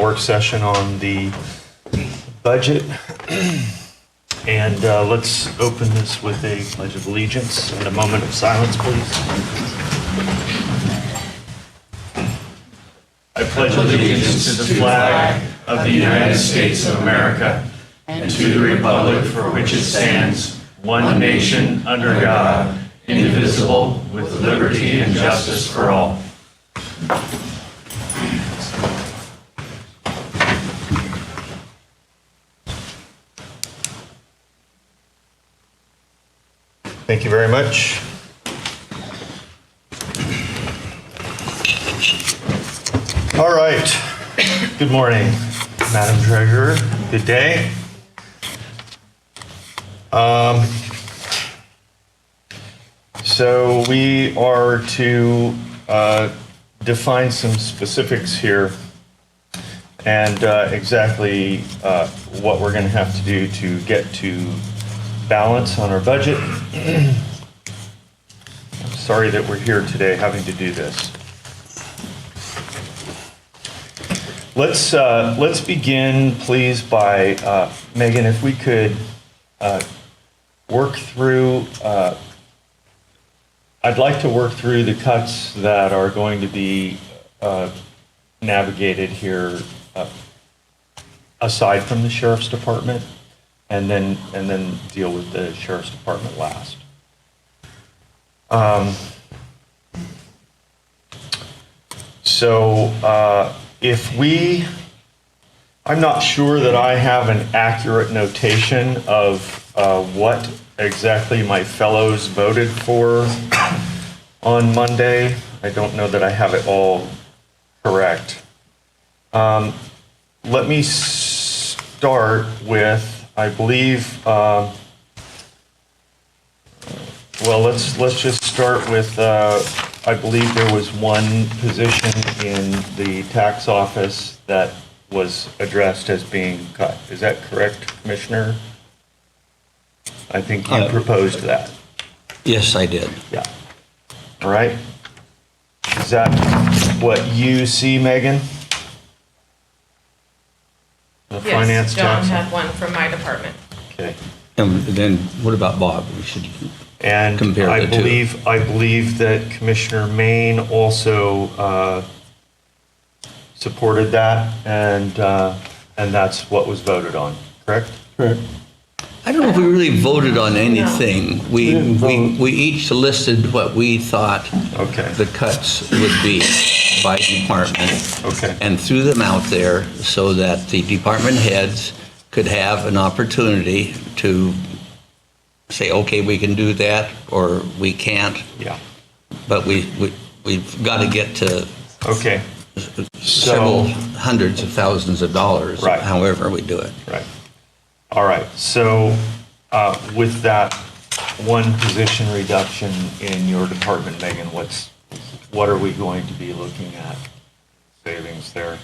work session on the budget. And let's open this with a pledge of allegiance and a moment of silence, please. I pledge allegiance to the flag of the United States of America and to the republic for which it stands, one nation under God, indivisible, with liberty and justice for all. Thank you very much. All right. Good morning, Madam Treasurer. Good day. So we are to define some specifics here and exactly what we're going to have to do to get to balance on our budget. I'm sorry that we're here today having to do this. Let's begin, please, by Megan, if we could work through. I'd like to work through the cuts that are going to be navigated here, aside from the Sheriff's Department, and then deal with the Sheriff's Department last. I'm not sure that I have an accurate notation of what exactly my fellows voted for on Monday. I don't know that I have it all correct. Let me start with, I believe, let's just start with, I believe there was one position in the tax office that was addressed as being cut. Is that correct, Commissioner? I think you proposed that. Yes, I did. Yeah. All right. Is that what you see, Megan? The finance Yes, John tax? had one from my department. Okay. And then what about Bob? We should And compare I the two. believe that Commissioner Main also supported that, and that's what was voted on, correct? Correct. I don't know if we really voted on anything. We each listed what we thought Okay. the cuts would be by department. Okay. And threw them out there so that the department heads could have an opportunity to say, okay, we can do that, or we can't. Yeah. But we've got to get to Okay. several hundreds of thousands of dollars, Right. however we do it. Right. All right. So with that one position reduction in your department, Megan, what are we going to be looking at savings there?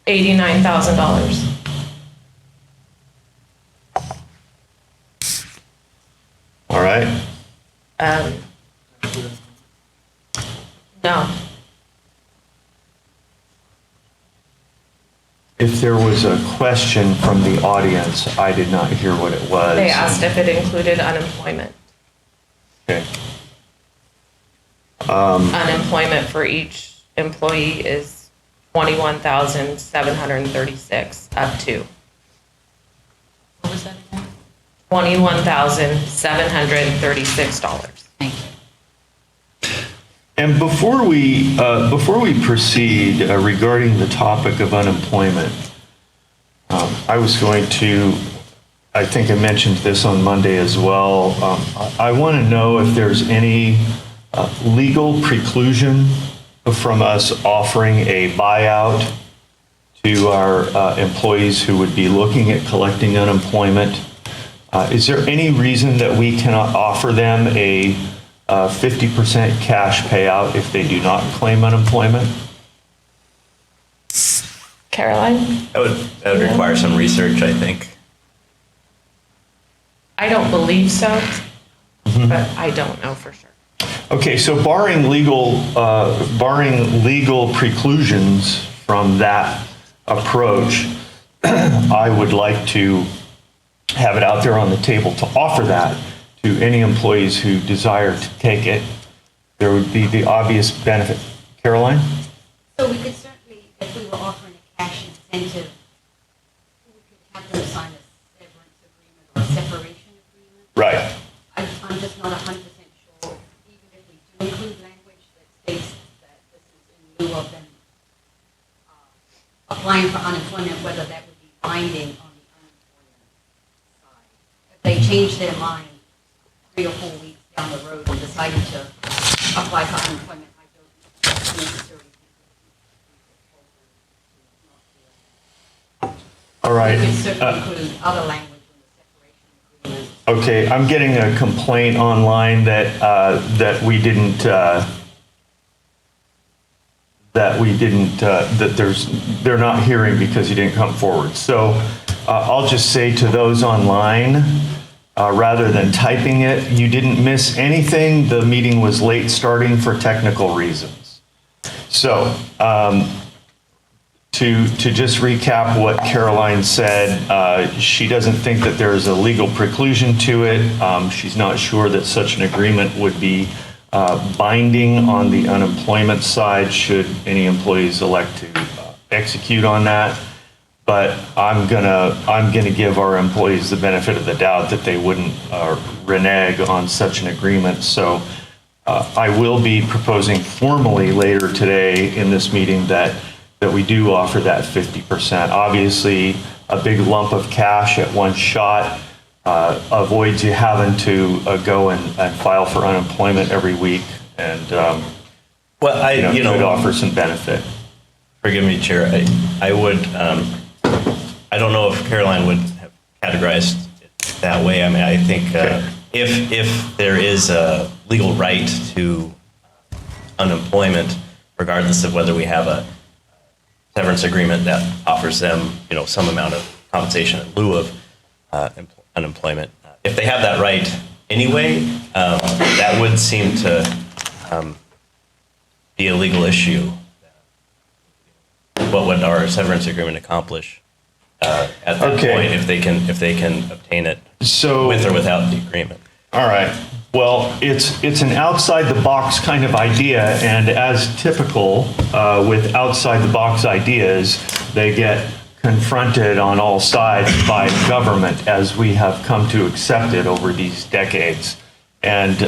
$89,000. All right. No, If there was a question from the audience, I did not hear what it was. they asked if it included unemployment. Okay. Unemployment for each employee is $21,736 up to. What was that again? $21,736. Thank you. And before we proceed regarding the topic of unemployment, I was going to, I think I mentioned this on Monday as well. I want to know if there's any legal preclusion from us offering a buyout to our employees who would be looking at collecting unemployment. Is there any reason that we cannot offer them a 50% cash payout if they do not claim unemployment? Caroline? That would require some research, I think. I don't believe so, but I don't know for sure. Okay, so barring legal preclusions from that approach, I would like to have it out there on the table to offer that to any employees who desire to take it. There would be the obvious benefit. Caroline? So we could certainly, if we were offering a cash incentive, we could have them sign a severance agreement or a separation agreement. Right. I'm just not 100% sure, even if we do include language that states that this is in lieu of them applying for unemployment, whether that would be binding on the unemployment side. If they change their mind 3 or 4 weeks down the road and decided to apply for unemployment, I don't necessarily think that we could hold them to not do it. All right. We could certainly include other language in the separation agreement. Okay, I'm getting a complaint online that we didn't, they're not hearing because you didn't come forward. So I'll just say to those online, rather than typing it, you didn't miss anything. The meeting was late starting for technical reasons. So to just recap what Caroline said, she doesn't think that there's a legal preclusion to it. She's not sure that such an agreement would be binding on the unemployment side should any employees elect to execute on that. But I'm gonna give our employees the benefit of the doubt that they wouldn't renege on such an agreement. So I will be proposing formally later today in this meeting that we do offer that 50%. Obviously, a big lump of cash at one shot avoids you having to go and file for unemployment every week, and Well, could offer some benefit. forgive me, Chair, I would, I don't know if Caroline would have categorized it that way. I mean, I think if there is a legal right to unemployment, regardless of whether we have a severance agreement that offers them, some amount of compensation in lieu of unemployment. If they have that right anyway, that would seem to be a legal issue. What would our severance agreement accomplish at that Okay. point if they can obtain it So with or without the agreement? all right. Well, it's an outside the box kind of idea, and as typical with outside the box ideas, they get confronted on all sides by government as we have come to accept it over these decades. And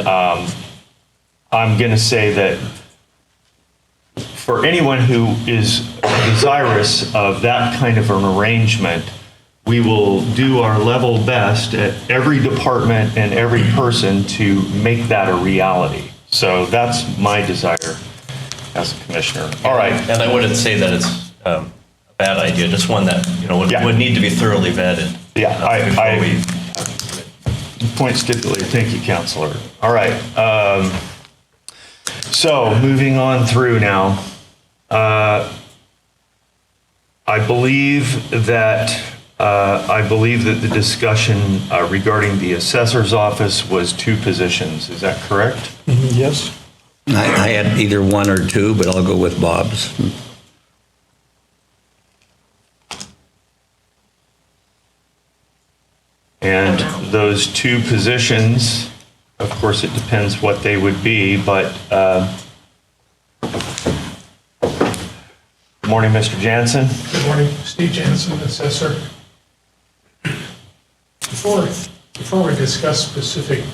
I'm going to say that for anyone who is desirous of that kind of an arrangement, we will do our level best at every department and every person to make that a reality. So that's my desire as a commissioner. All right. And I wouldn't say that it's a bad idea, just one that, Yeah. would need to be thoroughly vetted. Yeah, before we point stipulated. Thank you, Counselor. All right. So moving on through now, I believe that the discussion regarding the assessor's office was 2 positions. Is that correct? Yes. I had either 1 or 2, but I'll go with Bob's. And those 2 positions, of course, it depends what they would be, but good morning, Mr. Jansen. Good morning, Steve Jansen, assessor. Before we discuss specific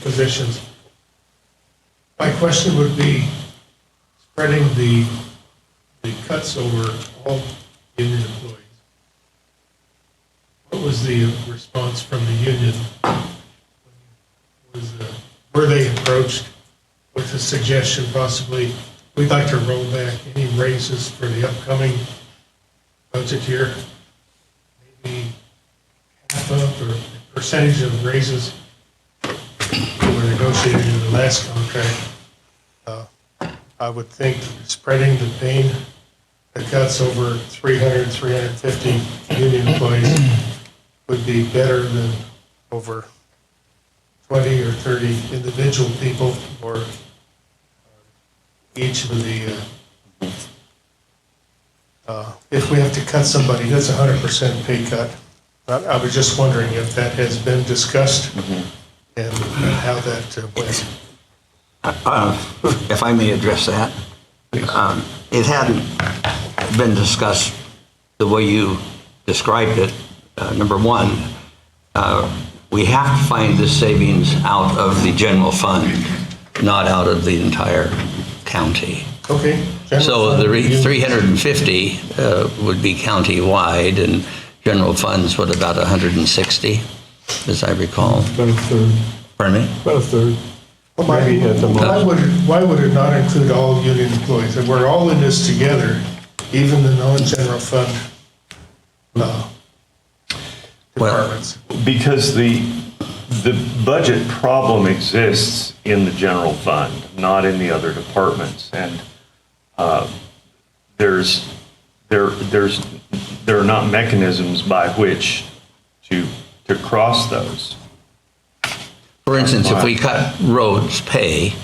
positions, my question would be spreading the cuts over all union employees. What was the response from the union? Were they approached with a suggestion possibly, we'd like to roll back any raises for the upcoming budget year? Maybe half of or a percentage of raises that were negotiated in the last contract. I would think spreading the pain, the cuts over 300, 350 union employees would be better than over 20 or 30 individual people or each of the, if we have to cut somebody, that's 100% pay cut. I was just wondering if that has been discussed and how that went. If I may address that. It hadn't been discussed the way you described it. Number one, we have to find the savings out of the general fund, not out of the entire county. Okay. So the 350 would be county-wide, and general funds, what, about 160, as I recall? About a third. Pardon me? About a third. Well, Maybe at the most. why would it not include all union employees? And we're all in this together, even the non-general fund departments. Because the budget problem exists in the general fund, not in the other departments. And there are not mechanisms by which to cross those. For instance, if we cut roads pay,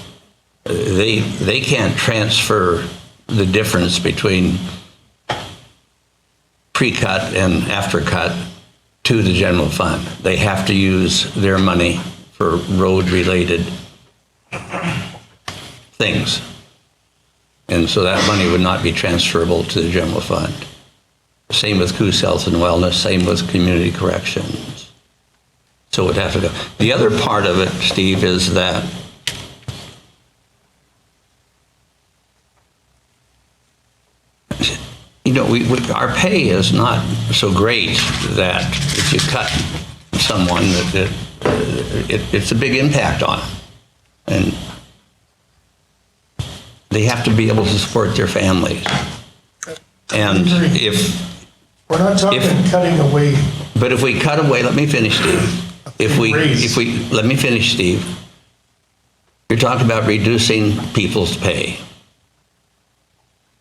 they can't transfer the difference between pre-cut and after-cut to the general fund. They have to use their money for road-related things. And so that money would not be transferable to the general fund. Same with Coos Health and Wellness, same with community corrections. So it would have to go. The other part of it, Steve, is that our pay is not so great that if you cut someone, it's a big impact on them. And they have to be able to support their families. And if... We're not talking cutting away. But if we cut away, let me finish, Steve. Let me finish, Steve. You're talking about reducing people's pay.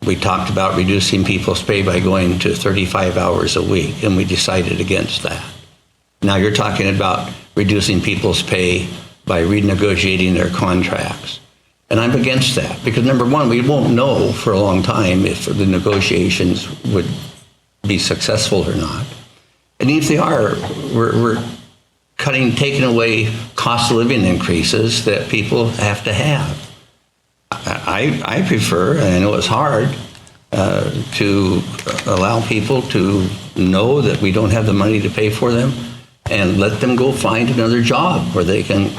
We talked about reducing people's pay by going to 35 hours a week, and we decided against that. Now you're talking about reducing people's pay by renegotiating their contracts. And I'm against that, because number one, we won't know for a long time if the negotiations would be successful or not. And if they are, we're taking away cost of living increases that people have to have. I prefer, and I know it's hard, to allow people to know that we don't have the money to pay for them and let them go find another job where they can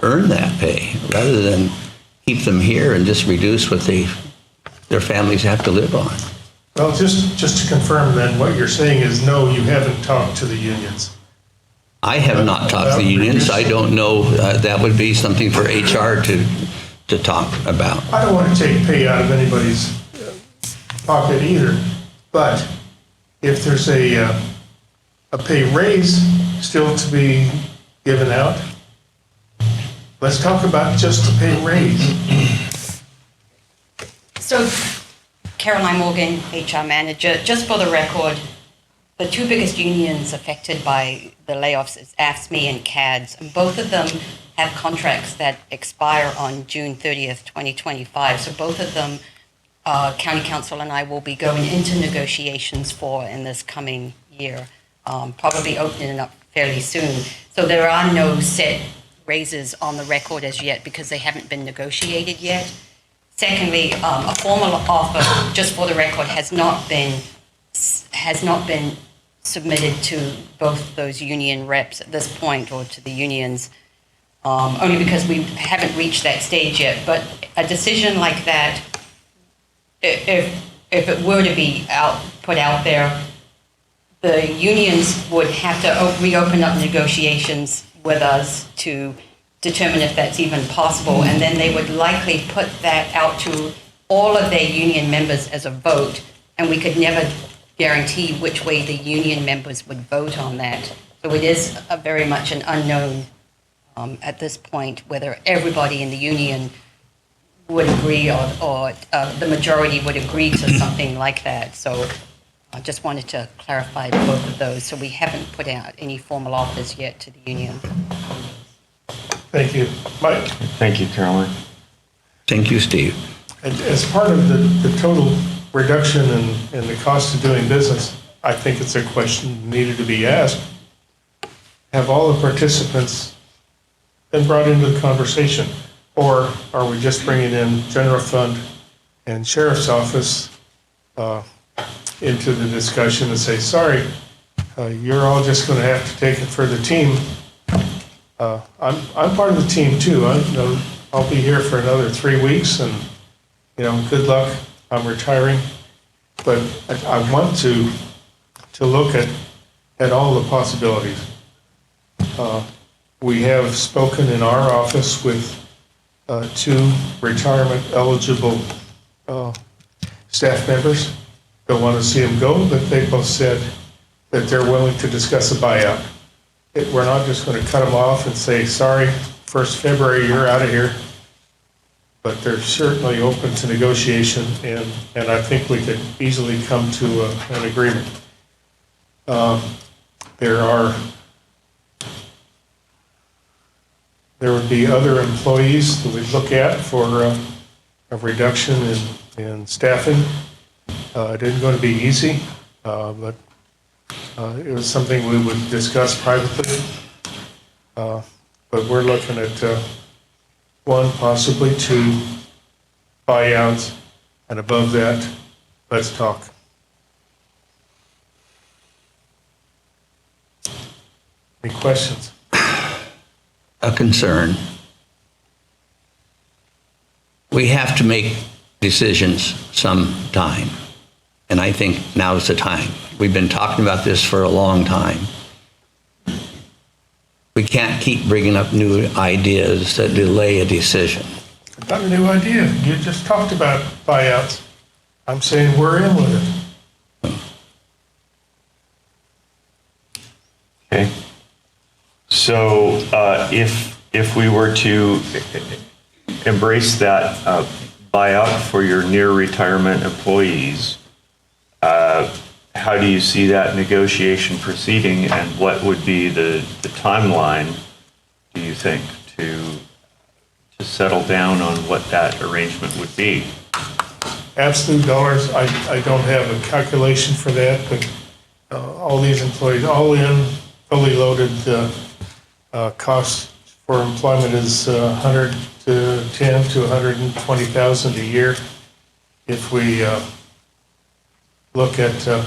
earn that pay, rather than keep them here and just reduce what their families have to live on. Well, just to confirm then, what you're saying is, no, you haven't talked to the unions. I have not talked to the unions. I don't know, that would be something for HR to talk about. I don't want to take pay out of anybody's pocket either, but if there's a pay raise still to be given out, let's talk about just the pay raise. So Caroline Morgan, HR manager, just for the record, the two biggest unions affected by the layoffs is AFSCME and CADS, and both of them have contracts that expire on June 30th, 2025. So both of them, County Council and I will be going into negotiations for in this coming year, probably opening up fairly soon. So there are no set raises on the record as yet because they haven't been negotiated yet. Secondly, a formal offer, just for the record, has not been submitted to both those union reps at this point, or to the unions, only because we haven't reached that stage yet. But a decision like that, if it were to be put out there, the unions would have to reopen up negotiations with us to determine if that's even possible, and then they would likely put that out to all of their union members as a vote, and we could never guarantee which way the union members would vote on that. So it is very much an unknown at this point whether everybody in the union would agree or the majority would agree to something like that. So I just wanted to clarify both of those. So we haven't put out any formal offers yet to the union. Thank you. Mike? Thank you, Caroline. Thank you, Steve. And as part of the total reduction in the cost of doing business, I think it's a question needed to be asked. Have all the participants been brought into the conversation? Or are we just bringing in general fund and sheriff's office into the discussion and say, sorry, you're all just going to have to take it for the team. I'm part of the team too. I'll be here for another 3 weeks and, good luck. I'm retiring. But I want to look at all the possibilities. We have spoken in our office with 2 retirement eligible staff members. Don't want to see them go, but they both said that they're willing to discuss a buyout. We're not just going to cut them off and say, sorry, 1st February, you're out of here. But they're certainly open to negotiation, and I think we could easily come to an agreement. There would be other employees that we'd look at for a reduction in staffing. It isn't going to be easy, but it was something we would discuss privately. But we're looking at 1, possibly 2 buyouts, and above that, let's talk. Any questions? A concern. We have to make decisions sometime, and I think now's the time. We've been talking about this for a long time. We can't keep bringing up new ideas that delay a decision. I've got a new idea. You just talked about buyouts. I'm saying we're in with it. Okay. So if we were to embrace that buyout for your near retirement employees, how do you see that negotiation proceeding, and what would be the timeline, do you think, to settle down on what that arrangement would be? Absolute dollars, I don't have a calculation for that, but all these employees, all in, fully loaded, cost for employment is 110 to 120,000 a year. If we look at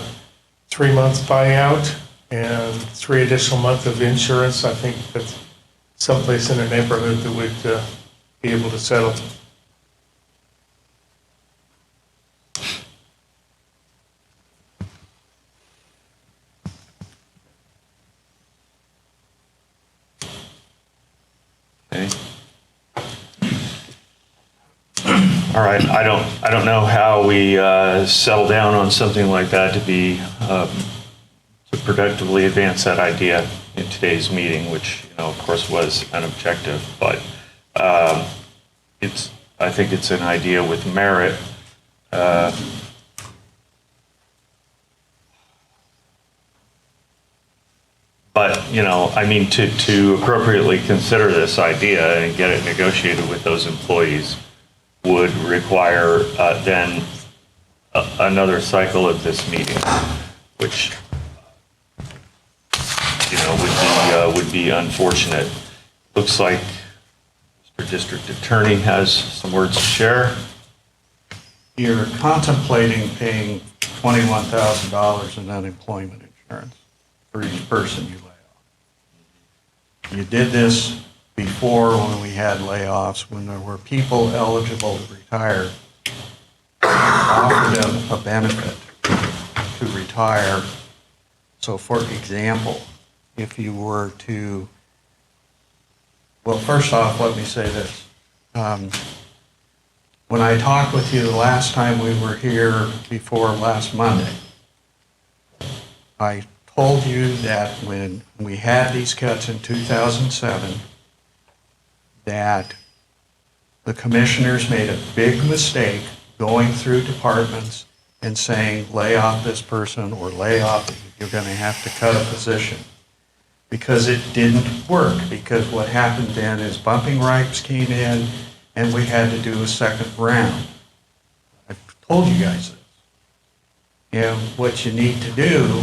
3 months buyout and 3 additional months of insurance, I think that's someplace in the neighborhood that we'd be able to settle. Okay. All right, I don't know how we settle down on something like that to productively advance that idea in today's meeting, which, of course, was an objective, but I think it's an idea with merit. But, to appropriately consider this idea and get it negotiated with those employees would require then another cycle of this meeting, which, would be unfortunate. Looks like Mr. District Attorney has some words to share. You're contemplating paying $21,000 in unemployment insurance for each person you lay off. You did this before when we had layoffs, when there were people eligible to retire, offered them a benefit to retire. So for example, if you were to, well, first off, let me say this. When I talked with you the last time we were here before last Monday, I told you that when we had these cuts in 2007, that the commissioners made a big mistake going through departments and saying, lay off this person or lay off, you're going to have to cut a position. Because it didn't work, because what happened then is bumping rights came in and we had to do a second round. told you guys this. And what you need to do,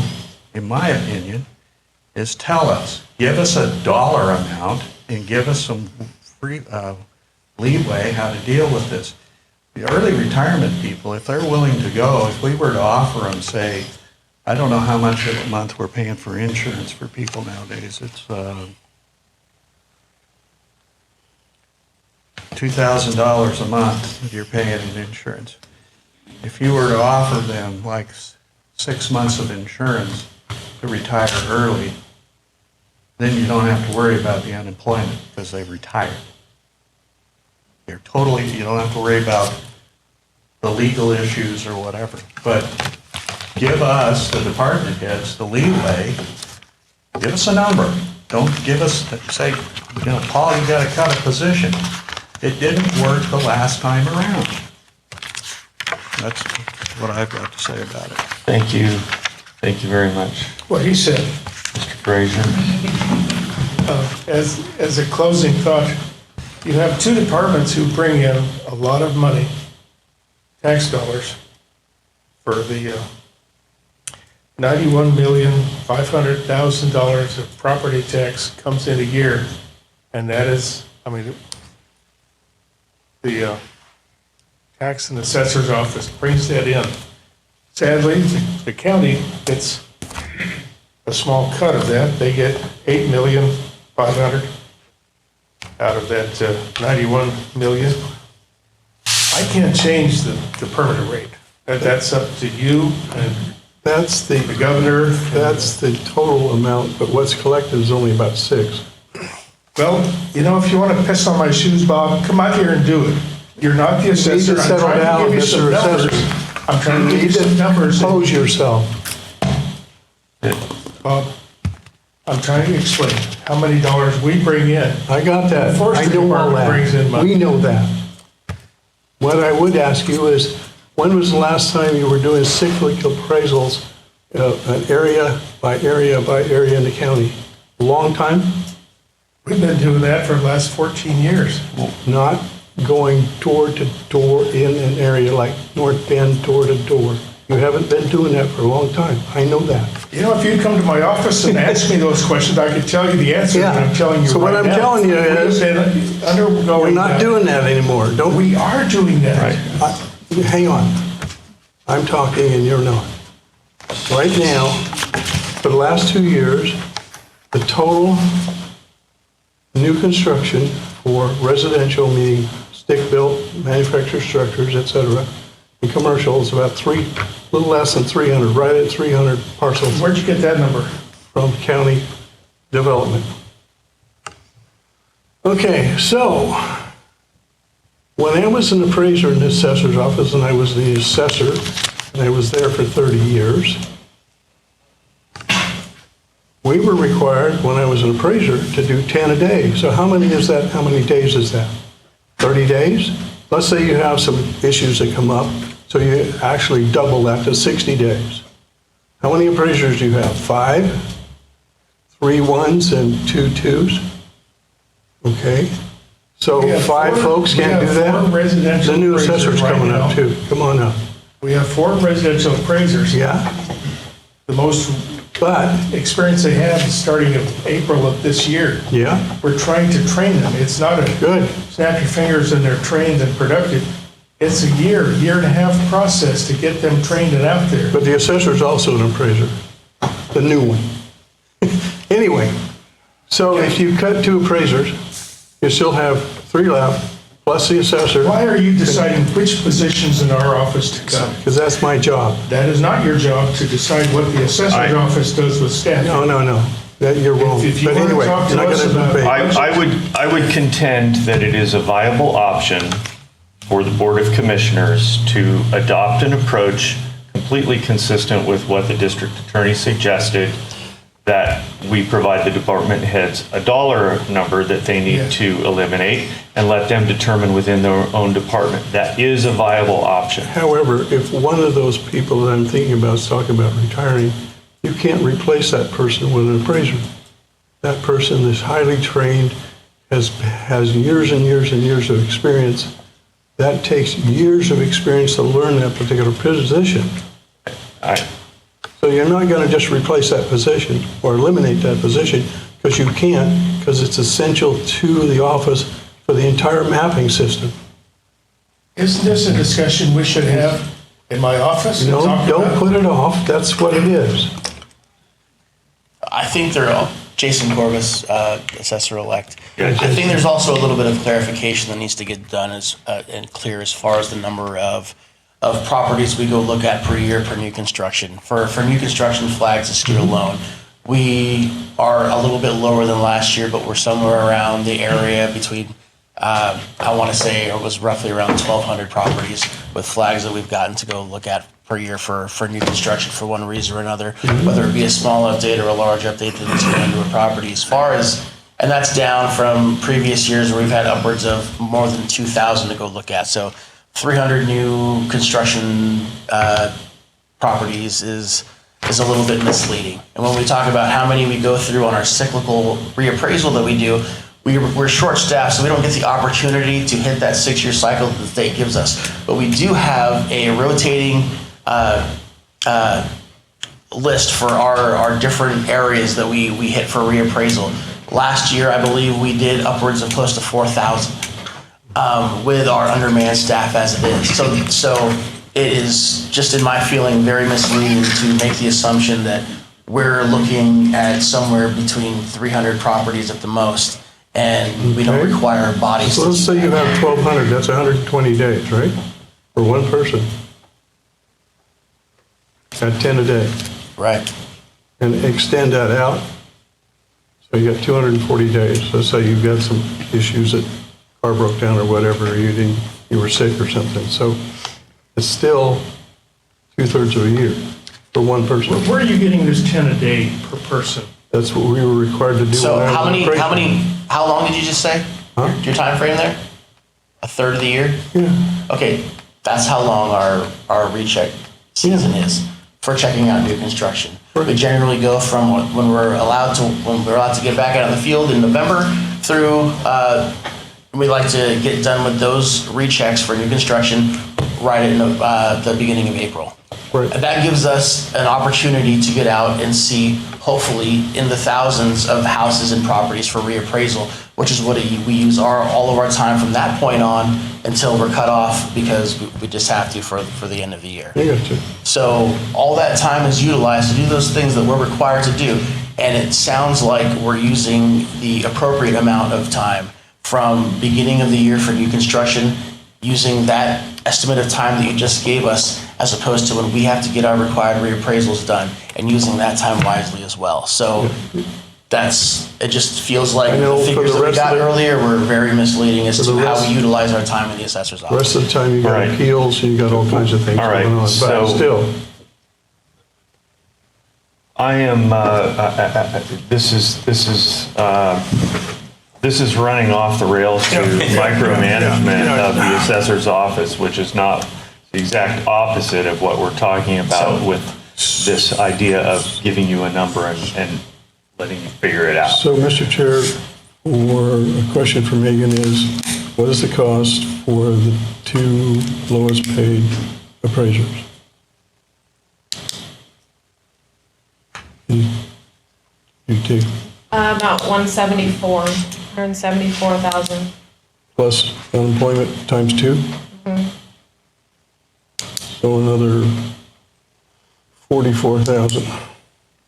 in my opinion, is tell us, give us a dollar amount and give us some free leeway how to deal with this. The early retirement people, if they're willing to go, if we were to offer them, say, I don't know how much a month we're paying for insurance for people nowadays. It's $2,000 a month you're paying in insurance. If you were to offer them like 6 months of insurance to retire early, then you don't have to worry about the unemployment because they've retired. You don't have to worry about the legal issues or whatever. But give us, the department heads, the leeway. Give us a number. Don't give us, say, Paul, you got to cut a position. It didn't work the last time around. That's what I've got to say about it. Thank you. Thank you very much, What he said, Mr. Frazier. as a closing thought, you have two departments who bring in a lot of money, tax dollars, for the $91,500,000 of property tax comes in a year, and that is, the tax and assessor's office brings that in. Sadly, the county gets a small cut of that. They get $8,500,000 out of that 91 million. I can't change the permanent rate. That's up to you and That's the governor. that's the total amount, but what's collected is only about 6. Well, if you want to piss on my shoes, Bob, come out here and do it. You're not the assessor. to settle I'm down, trying to give you some Mr. numbers. Assessor. I'm trying to give you some numbers. Compose yourself. Bob, I'm trying to explain how many dollars we bring in. I got that. I Forestry know all Department brings in that. money. We know that. What I would ask you is, when was the last time you were doing cyclical appraisals, an area by area by area in the county? A long time? We've been doing that for the last 14 years. Not going door to door in an area like North Bend, door to door. You haven't been doing that for a long time. I know that. If you'd come to my office and ask me those questions, I could tell you the answer that I'm telling you So what right I'm now. telling you is, We've been undergoing we're not that. doing that anymore. Don't We are doing that. hang on. I'm talking and you're not. Right now, for the last 2 years, the total new construction for residential, meaning stick-built, manufactured structures, et cetera, and commercial is about a little less than 300, right at 300 parcels Where'd you get that number? from county development. Okay, so when I was an appraiser in the assessor's office, and I was the assessor, and I was there for 30 years, we were required, when I was an appraiser, to do 10 a day. So how many is that? How many days is that? 30 days? Let's say you have some issues that come up, so you actually double that to 60 days. How many appraisers do you have? 5? 3 1s and 2 2s? Okay, so We have 5 4 folks we can't have do 4 that? residential The new appraisers assessor's right coming up now. too. Come on up. We have 4 residential appraisers. Yeah, The most but, experience they have is starting in April of this year. yeah, We're trying to train them. It's not a good. snap your fingers and they're trained and productive. It's a year and a half process to get them trained and out there. But the assessor's also an appraiser, the new one. Anyway, so if you cut 2 appraisers, you still have 3 left, plus the assessor, Why are you deciding which positions in our office to cut? because that's my job. That is not your job to decide what the assessor's office does with staff. No, that you're wrong. If you But wanna anyway, talk to you're not us gonna about- debate. I would contend that it is a viable option for the Board of Commissioners to adopt an approach completely consistent with what the district attorney suggested, that we provide the department heads a dollar number that they Yeah. need to eliminate and let them determine within their own department. That is a viable option. However, if one of those people that I'm thinking about is talking about retiring, you can't replace that person with an appraiser. That person is highly trained, has years and years and years of experience, that takes years of experience to learn that particular position. So you're not going to just replace that position or eliminate that position, because you can't, because it's essential to the office for the entire mapping system. Isn't this a discussion we should have in my office? and No, talk don't about? put it off, that's what it is. I think they're all, Jason Corbus, assessor-elect. Yeah, I think there's also a little bit of clarification that needs to get done and clear as far as the number of properties we go look at per year per new construction. For new construction flags this year alone, we are a little bit lower than last year, but we're somewhere around the area between, I want to say it was roughly around 1,200 properties with flags that we've gotten to go look at per year for new construction for one reason or another, whether it be a small update or a large update that needs to go into a property. As far as, and that's down from previous years where we've had upwards of more than 2,000 to go look at. So 300 new construction properties is a little bit misleading. And when we talk about how many we go through on our cyclical reappraisal that we do, we're short-staffed, so we don't get the opportunity to hit that 6-year cycle that the state gives us. But we do have a rotating list for our different areas that we hit for reappraisal. Last year, I believe we did upwards of close to 4,000 with our undermanned staff as it is. So it is, just in my feeling, very misleading to make the assumption that we're looking at somewhere between 300 properties at the most, and we don't Okay. require bodies. So to let's do say you that. have 1,200, that's 120 days, right? For one person. At 10 a day. Right. And extend that out. So you got 240 days. Let's say you've got some issues that car broke down or whatever, you were sick or something. So it's still 2/3 of a year for one person. Where are you getting this 10 a day per person? That's what we were required to do. So when I was in operation. how long did you just say? Huh? Your time frame there? A third of the year? Yeah. Okay, that's how long our recheck season is for checking out new construction. We generally go from when we're allowed to get back out in the field in November through, we like to get done with those rechecks for new construction right in the beginning of April. Right. And that gives us an opportunity to get out and see, hopefully, in the thousands of houses and properties for reappraisal, which is what we use all of our time from that point on until we're cut off because we just have to for the end of the year. I got you. So all that time is utilized to do those things that we're required to do. And it sounds like we're using the appropriate amount of time from beginning of the year for new construction, using that estimate of time that you just gave us, as opposed to when we have to get our required reappraisals done, and using that time wisely as well. So it just feels like I know the for figures the that we rest got of the- earlier were very misleading as For to the how rest- we utilize our time in the assessor's The office. rest of the time, you got Right. appeals, and you got all kinds of things All right, going on. But so- still, I am, this is running off the rails to micromanagement of the assessor's office, which is not the exact opposite of what we're talking about with this idea of giving you a number and letting you figure it out. so Mr. Chair, a question for Megan is, what is the cost for the 2 lowest paid appraisers? You two, About 174,000. plus unemployment times 2? So another 44,000,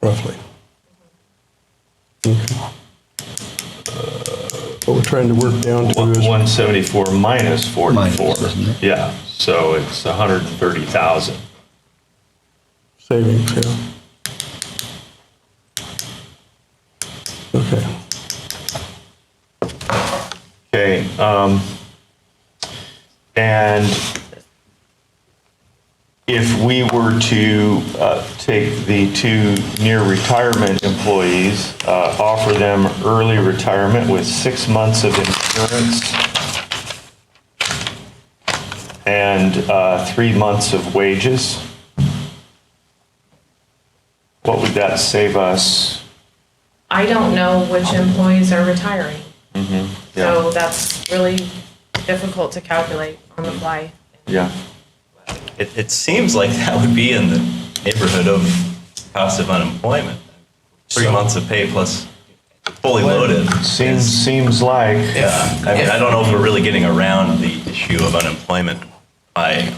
roughly. Okay. What we're trying to work down to is, 174 minus 44. Minus, isn't it? Yeah, so it's 130,000. savings, yeah. Okay. Okay, and if we were to take the 2 near retirement employees, offer them early retirement with 6 months of insurance and 3 months of wages, what would that save us? I don't know which employees are retiring. Yeah. So that's really difficult to calculate on the fly. Yeah. It seems like that would be in the neighborhood of cost of unemployment. 3 months of pay plus fully loaded. Seems like. Yeah, I mean, I don't know if we're really getting around the issue of unemployment by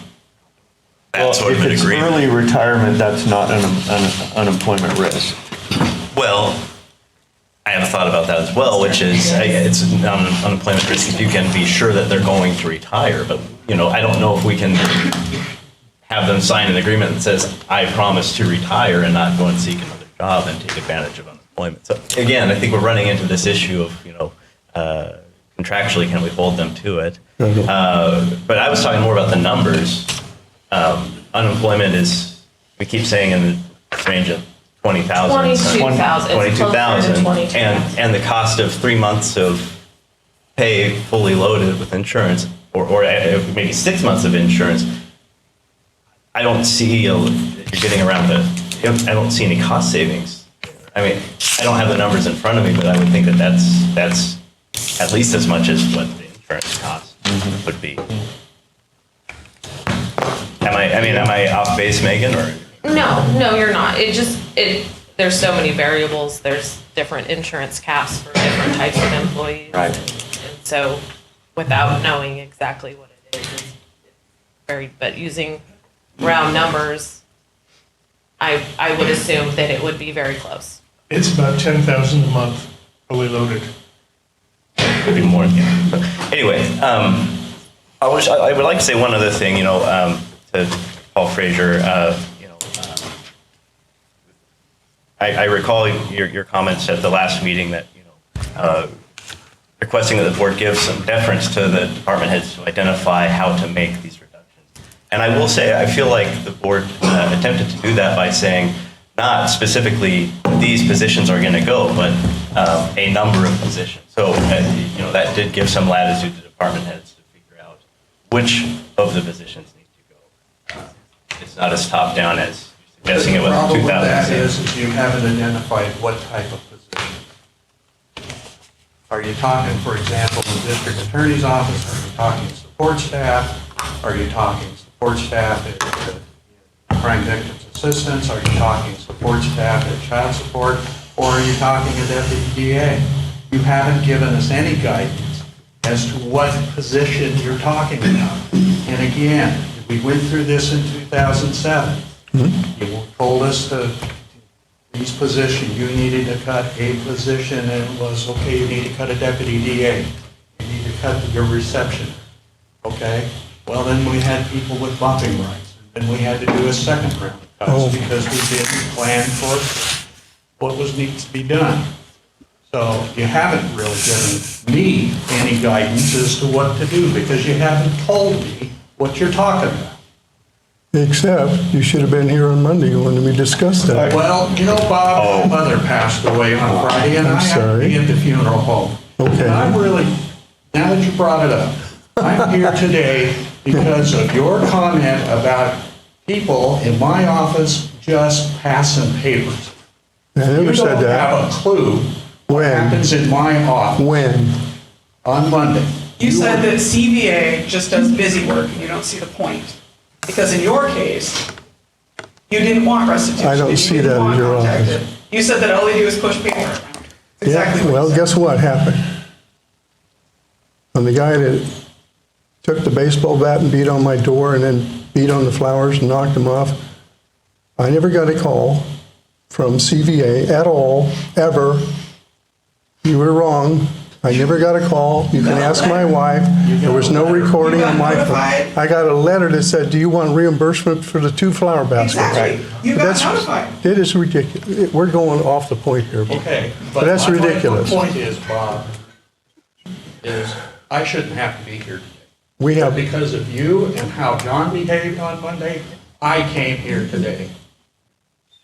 that sort of an If it's agreement. early retirement, that's not an unemployment risk. Well, I have a thought about that as well, which is it's not an unemployment risk if you can be sure that they're going to retire. But, I don't know if we can have them sign an agreement that says, I promise to retire and not go and seek another job and take advantage of unemployment. So again, I think we're running into this issue of, contractually, can we hold them to it? But I was talking more about the numbers. Unemployment is, we keep saying in the range of 20,000. 22,000. It's closer to 22,000. And the cost of 3 months of pay fully loaded with insurance, or maybe 6 months of insurance, I don't see, you're getting around I don't see any cost savings. I mean, I don't have the numbers in front of me, but I would think that that's at least as much as what the insurance cost would be. Am I off base, Megan, or? No, you're not. There's so many variables. There's different insurance caps for different types of employees. Right. And so without knowing exactly what it is, it's very, but using round numbers, I would assume that it would be very close. It's about 10,000 a month, fully loaded. Could be more. Yeah. But anyway, I would like to say one other thing. To Paul Frazier. I recall your comments at the last meeting that requesting that the board give some deference to the department heads to identify how to make these reductions. And I will say, I feel like the board attempted to do that by saying, not specifically these positions are going to go, but a number of positions. So, that did give some latitude to department heads to figure out which of the positions need to go. It's not as top down as suggesting it was The problem with that 2006. is you haven't identified what type of position. Are you talking, for example, in the district attorney's office, are you talking support staff? Are you talking support staff at crime victims assistance? Are you talking support staff at child support? Or are you talking a deputy DA? You haven't given us any guidance as to what position you're talking about. And again, we went through this in 2007. You told us these positions, you needed to cut a position, and it was, okay, you need to cut a deputy DA. You need to cut your reception. Okay? Well, then we had people with bumping rights. And we had to do a second round of cuts because we didn't plan for what needs to be done. So you haven't really given me any guidance as to what to do because you haven't told me what you're talking about. Except you should have been here on Monday when we discussed that. Well, Bob, my mother passed away on Friday, and I'm I had to sorry. be at the funeral home. Okay. And I'm really, now that you brought it up, I'm here today because of your comment about people in my office just passing papers. I never said You don't that. have a clue what When? happens in my office When? on Monday. You said that CVA just does busy work, and you don't see the point. Because in your case, you didn't want restitution. I don't You see didn't that in want your contacted. office. You said that all they do is push paper around. Exactly Yeah, what well, you said. guess what happened? When the guy that took the baseball bat and beat on my door and then beat on the flowers and knocked them off, I never got a call from CVA at all, ever. You were wrong. I never got a call. You can ask my wife. There was no recording on my phone. notified? I got a letter that said, do you want reimbursement for the 2 flower baskets? Exactly. You got That's- notified. It is ridiculous. We're going off the point here. Okay. But that's my ridiculous. point is, Bob, is I shouldn't have to be here today. We But have, because of you and how John behaved on Monday, I came here today.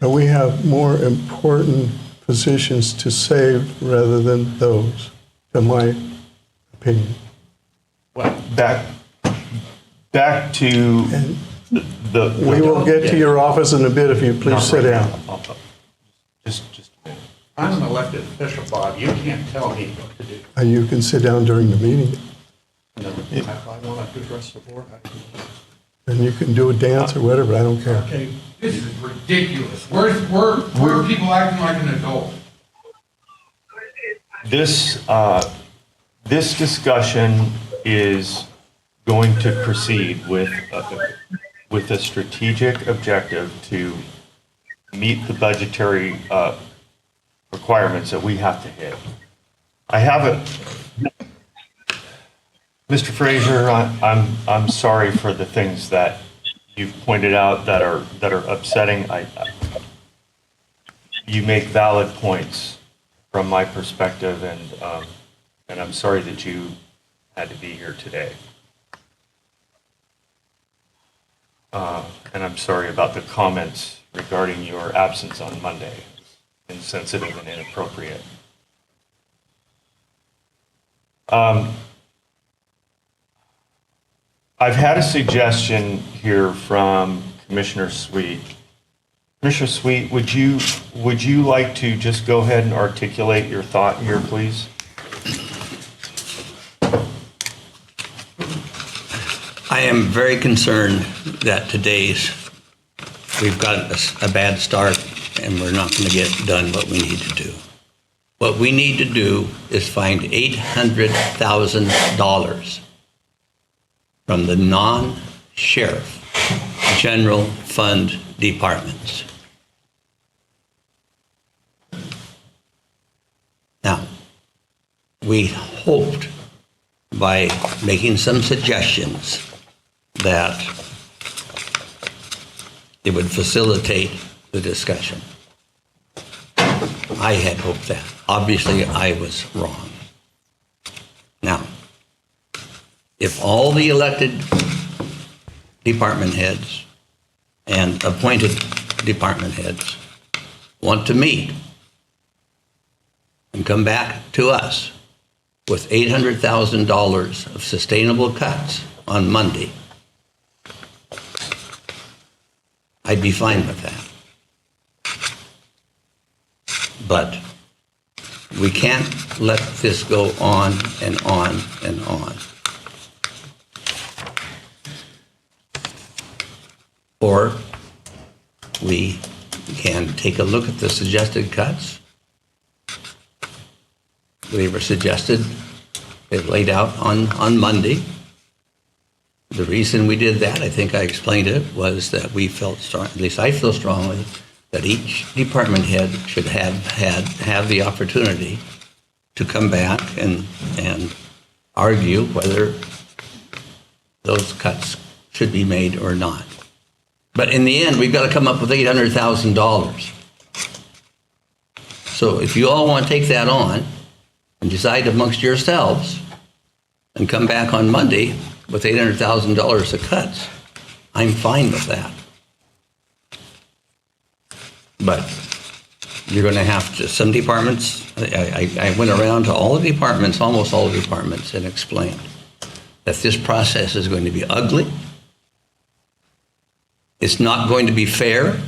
we have more important positions to save rather than those, in my opinion. Well, Back to the. We will get to your office in a bit if you please sit down. Just a minute. I'm an elected official, Bob. You can't tell me what to do. You can sit down during the meeting. If I want to address the board, I can. And you can do a dance or whatever, I don't care. Okay, This is ridiculous. Where are people acting like an adult? This, this discussion is going to proceed with a strategic objective to meet the budgetary requirements that we have to hit. I have a, Mr. Fraser, I'm sorry for the things that you've pointed out that are upsetting. You make valid points from my perspective, and I'm sorry that you had to be here today. And I'm sorry about the comments regarding your absence on Monday. Insensitive and inappropriate. I've had a suggestion here from Commissioner Sweet. Commissioner Sweet, would you like to just go ahead and articulate your thought here, please? I am very concerned that we've got a bad start and we're not going to get done what we need to do. What we need to do is find $800,000 from the non-sheriff general fund departments. Now, we hoped by making some suggestions that it would facilitate the discussion. I had hoped that. Obviously, I was wrong. Now, if all the elected department heads and appointed department heads want to meet and come back to us with $800,000 of sustainable cuts on Monday, I'd be fine with that. But we can't let this go on and on and on. Or we can take a look at the suggested cuts. They were suggested, they've laid out on Monday. The reason we did that, I think I explained it, was that we felt strong, at least I feel strongly, that each department head should have the opportunity to come back and argue whether those cuts should be made or not. But in the end, we've got to come up with $800,000. So if you all want to take that on and decide amongst yourselves and come back on Monday with $800,000 of cuts, I'm fine with that. But you're going to have to, some departments, I went around to all the departments, almost all the departments, and explained that this process is going to be ugly. It's not going to be fair.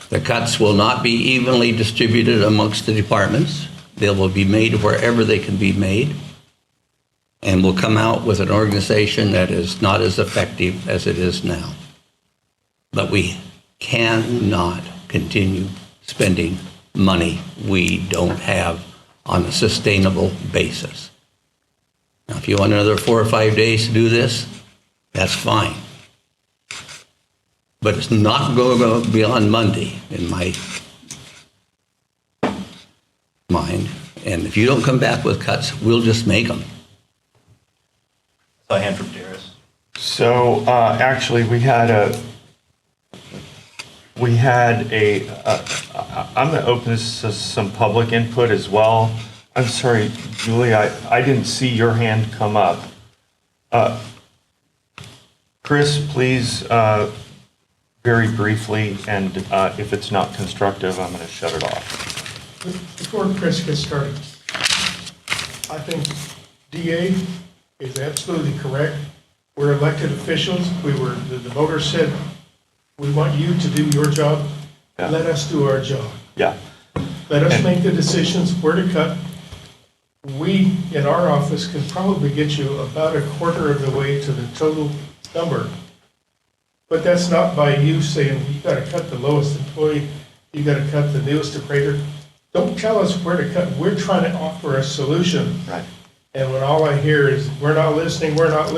The cuts will not be evenly distributed amongst the departments. They will be made wherever they can be made. And we'll come out with an organization that is not as effective as it is now. But we cannot continue spending money we don't have on a sustainable basis. Now, if you want another 4 or 5 days to do this, that's fine. But it's not going to go beyond Monday in my mind. And if you don't come back with cuts, we'll just make them. So I hand from Darius. So actually, I'm going to open this to some public input as well. I'm sorry, Julie, I didn't see your hand come up. Chris, please, very briefly, and if it's not constructive, I'm going to shut it off. before Chris gets started, I think DA is absolutely correct. We're elected officials. The voters said, we want you to do your job. Yeah. Let us do our job. Yeah. Let us make the decisions where to cut. we, in our office, can probably get you about a quarter of the way to the total number. But that's not by you saying, you gotta cut the lowest employee, you gotta cut the newest operator. Don't tell us where to cut, we're trying to offer a solution. Right. And when all I hear is, we're not listening, we're not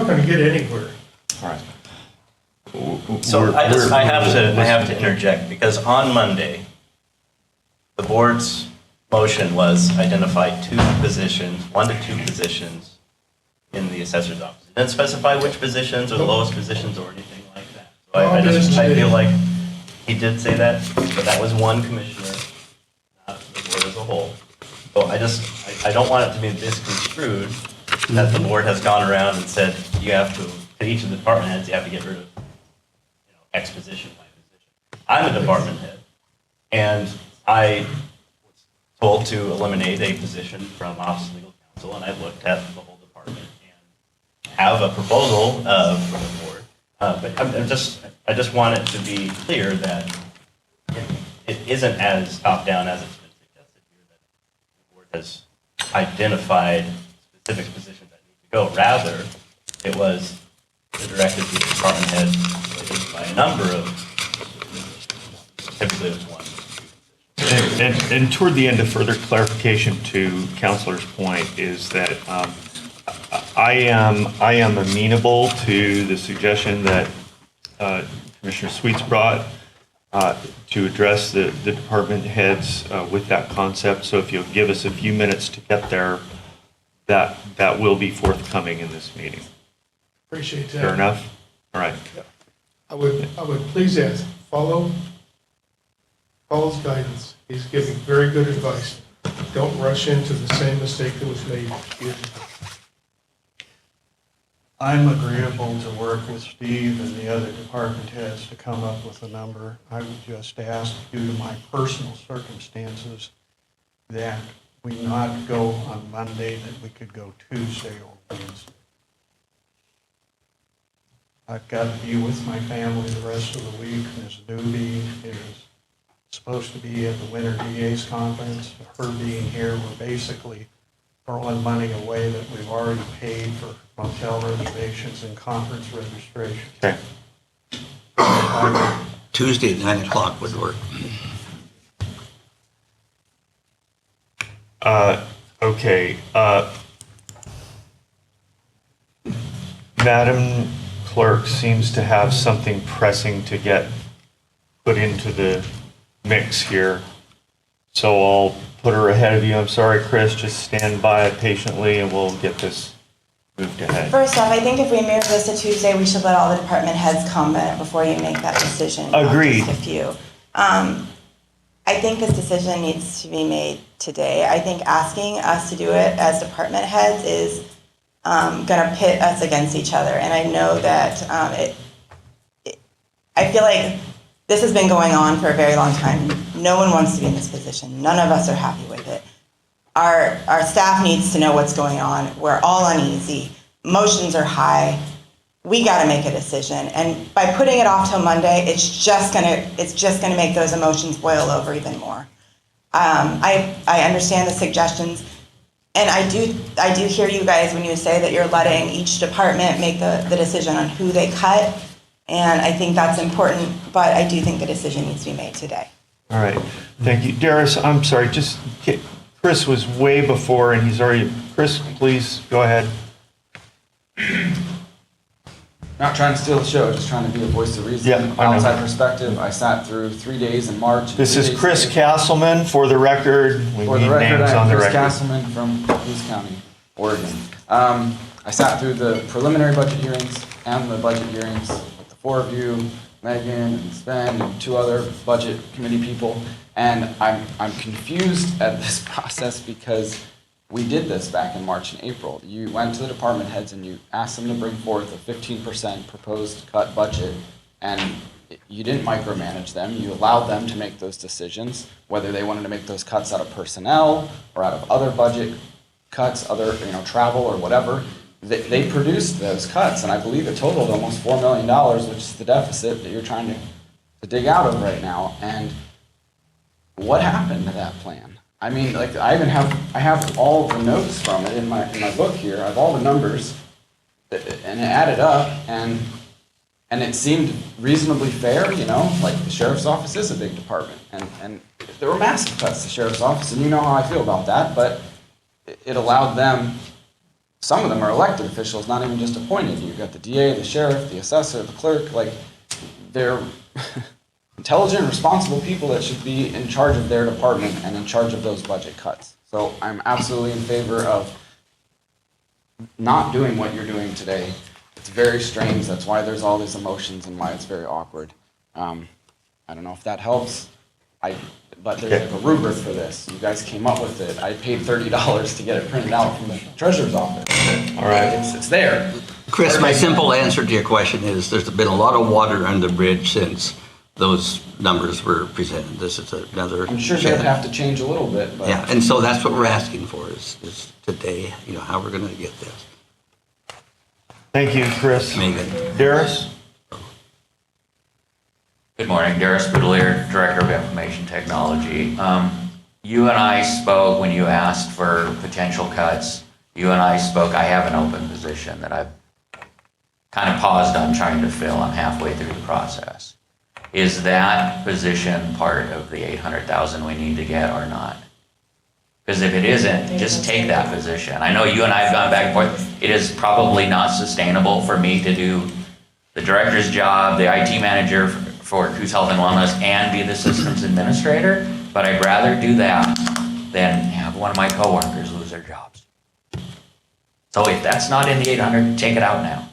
gonna get anywhere. All right. So I have to interject, because on Monday, the board's motion was identify 2 positions, 1 to 2 positions in the assessor's office. It didn't specify which positions or the lowest positions or anything like that. So I feel like he did say that, but that was one commissioner, not the board as a whole. So I don't want it to be misconstrued that the board has gone around and said, you have to each of the department heads, you have to get rid of, X position, Y position. I'm a department head, and I was told to eliminate a position from Office of Legal Counsel, and I looked at the whole department and have a proposal for the board. But I just want it to be clear that it isn't as top-down as it's been suggested here, that the board has identified specific positions that need to go. Rather, it was the directive to the department head by a number of, typically it was 1. And toward the end, a further clarification to Counselor's point is that I am amenable to the suggestion that Commissioner Sweets brought to address the department heads with that concept. So if you'll give us a few minutes to get there, that will be forthcoming in this meeting. Appreciate that. Fair enough? All right. I would please ask, follow Paul's guidance. He's giving very good advice. Don't rush into the same mistake that was made years ago. I'm agreeable to work with Steve and the other department heads to come up with a number. I would just ask, due to my personal circumstances, that we not go on Monday, that we could go Tuesday or Wednesday. I've got to be with my family the rest of the week. Ms. Doobie is supposed to be at the Winter DA's conference. Her being here, we're basically throwing money away that we've already paid for motel reservations and conference registration. Okay. Tuesday at 9 o'clock would work. Okay. Madam Clerk seems to have something pressing to get put into the mix here. So I'll put her ahead of you. I'm sorry, Chris, just stand by patiently and we'll get this moved ahead. First off, I think if we move this to Tuesday, we should let all the department heads comment before you make that decision. not Agreed. Just a few. I think this decision needs to be made today. I think asking us to do it as department heads is going to pit us against each other. And I know that I feel like this has been going on for a very long time. No one wants to be in this position. None of us are happy with it. Our staff needs to know what's going on. We're all uneasy. Emotions are high. We got to make a decision. And by putting it off till Monday, it's just gonna make those emotions boil over even more. I understand the suggestions, and I do hear you guys when you say that you're letting each department make the decision on who they cut, and I think that's important, but I do think the decision needs to be made today. All right. Thank you. Darius, I'm sorry, Chris was way before and Chris, please go ahead. Not trying to steal the show, just trying to be a voice of reason. Yeah, I know. Outside perspective, I sat through 3 days in March. This 3 is days Chris later. Castleman, for the record. We For need the record, names I on am the Chris record. Castleman from East County, Oregon. I sat through the preliminary budget hearings and the budget hearings with the 4 of you, Megan and Sven and 2 other budget committee people, and I'm confused at this process because we did this back in March and April. You went to the department heads and you asked them to bring forth a 15% proposed cut budget, and you didn't micromanage them. You allowed them to make those decisions, whether they wanted to make those cuts out of personnel or out of other budget cuts, other travel or whatever. They produced those cuts, and I believe it totaled almost $4 million, which is the deficit that you're trying to dig out of right now. And what happened to that plan? I mean, like, I have all the notes from it in my book here. I have all the numbers, and it added up, and it seemed reasonably fair, you know? Like, the sheriff's office is a big department, and there were massive cuts to the sheriff's office, and you know how I feel about that, but it allowed them, some of them are elected officials, not even just appointed. You've got the DA, the sheriff, the assessor, the clerk, like, they're intelligent, responsible people that should be in charge of their department and in charge of those budget cuts. So I'm absolutely in favor of not doing what you're doing today. It's very strange, that's why there's all these emotions and why it's very awkward. I don't know if that helps, but there's like a rubric for this. You guys came up with it. I paid $30 to get it printed out from the treasurer's office. All right. It's there. Chris, my simple answer to your question is there's been a lot of water under the bridge since those numbers were presented. This is another. I'm sure they'd have to change a little bit, but. Yeah, and so that's what we're asking for is today, you know, how we're going to get this. Thank you, Chris. Megan. Darius? Good morning, Darius Boudelier, Director of Information Technology. You and I spoke when you asked for potential cuts. You and I spoke, I have an open position that I've kind of paused on trying to fill. I'm halfway through the process. Is that position part of the 800,000 we need to get or not? Because if it isn't, just take that position. I know you and I have gone back and forth. It is probably not sustainable for me to do the director's job, the IT manager for Coos Health and Wellness, and be the systems administrator, but I'd rather do that than have one of my coworkers lose their jobs. So if that's not in the 800, take it out now.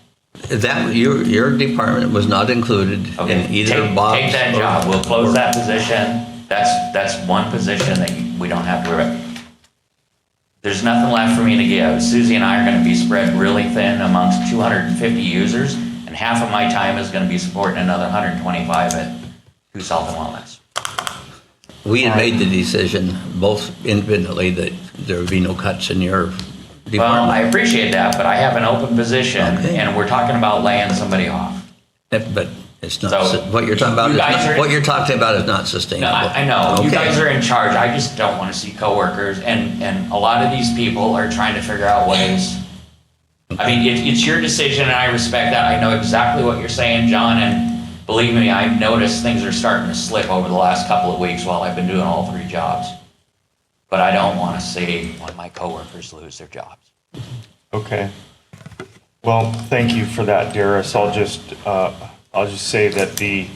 That, your department was not included in either Bob's. Take that job, we'll close that position. That's one position that we don't have to worry about. There's nothing left for me to give. Susie and I are gonna be spread really thin amongst 250 users, and half of my time is gonna be supporting another 125 at Coos Health and Wellness. We had made the decision, both independently, that there would be no cuts in your department. Well, I appreciate that, but I have an open position, and we're talking about laying somebody off. But it's not, So, what you're talking about, you guys are- what you're talking about is not sustainable. No, I know, you Okay. guys are in charge, I just don't wanna see coworkers, and a lot of these people are trying to figure out ways. I mean, it's your decision, and I respect that, I know exactly what you're saying, John, and believe me, I've noticed things are starting to slip over the last couple of weeks while I've been doing all three jobs. But I don't wanna see one of my coworkers lose their jobs. Okay. Well, thank you for that, Darius. I'll just say that the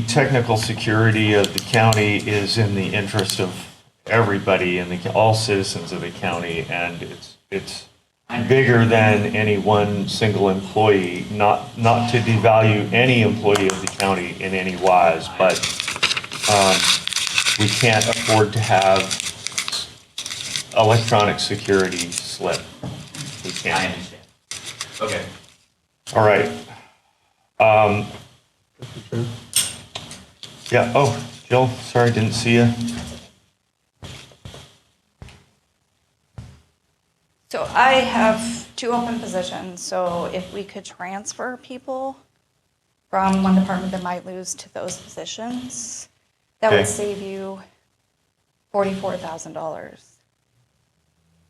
technical security of the county is in the interest of everybody and all citizens of the county, and it's bigger than any one single employee. Not to devalue any employee of the county in any wise, but we can't afford to have electronic security slip. We can't. I understand. Okay. All right. Yeah, oh, Jill, sorry, didn't see you. So I have 2 open positions, so if we could transfer people from one department that might lose to those positions, that Okay. would save you $44,000.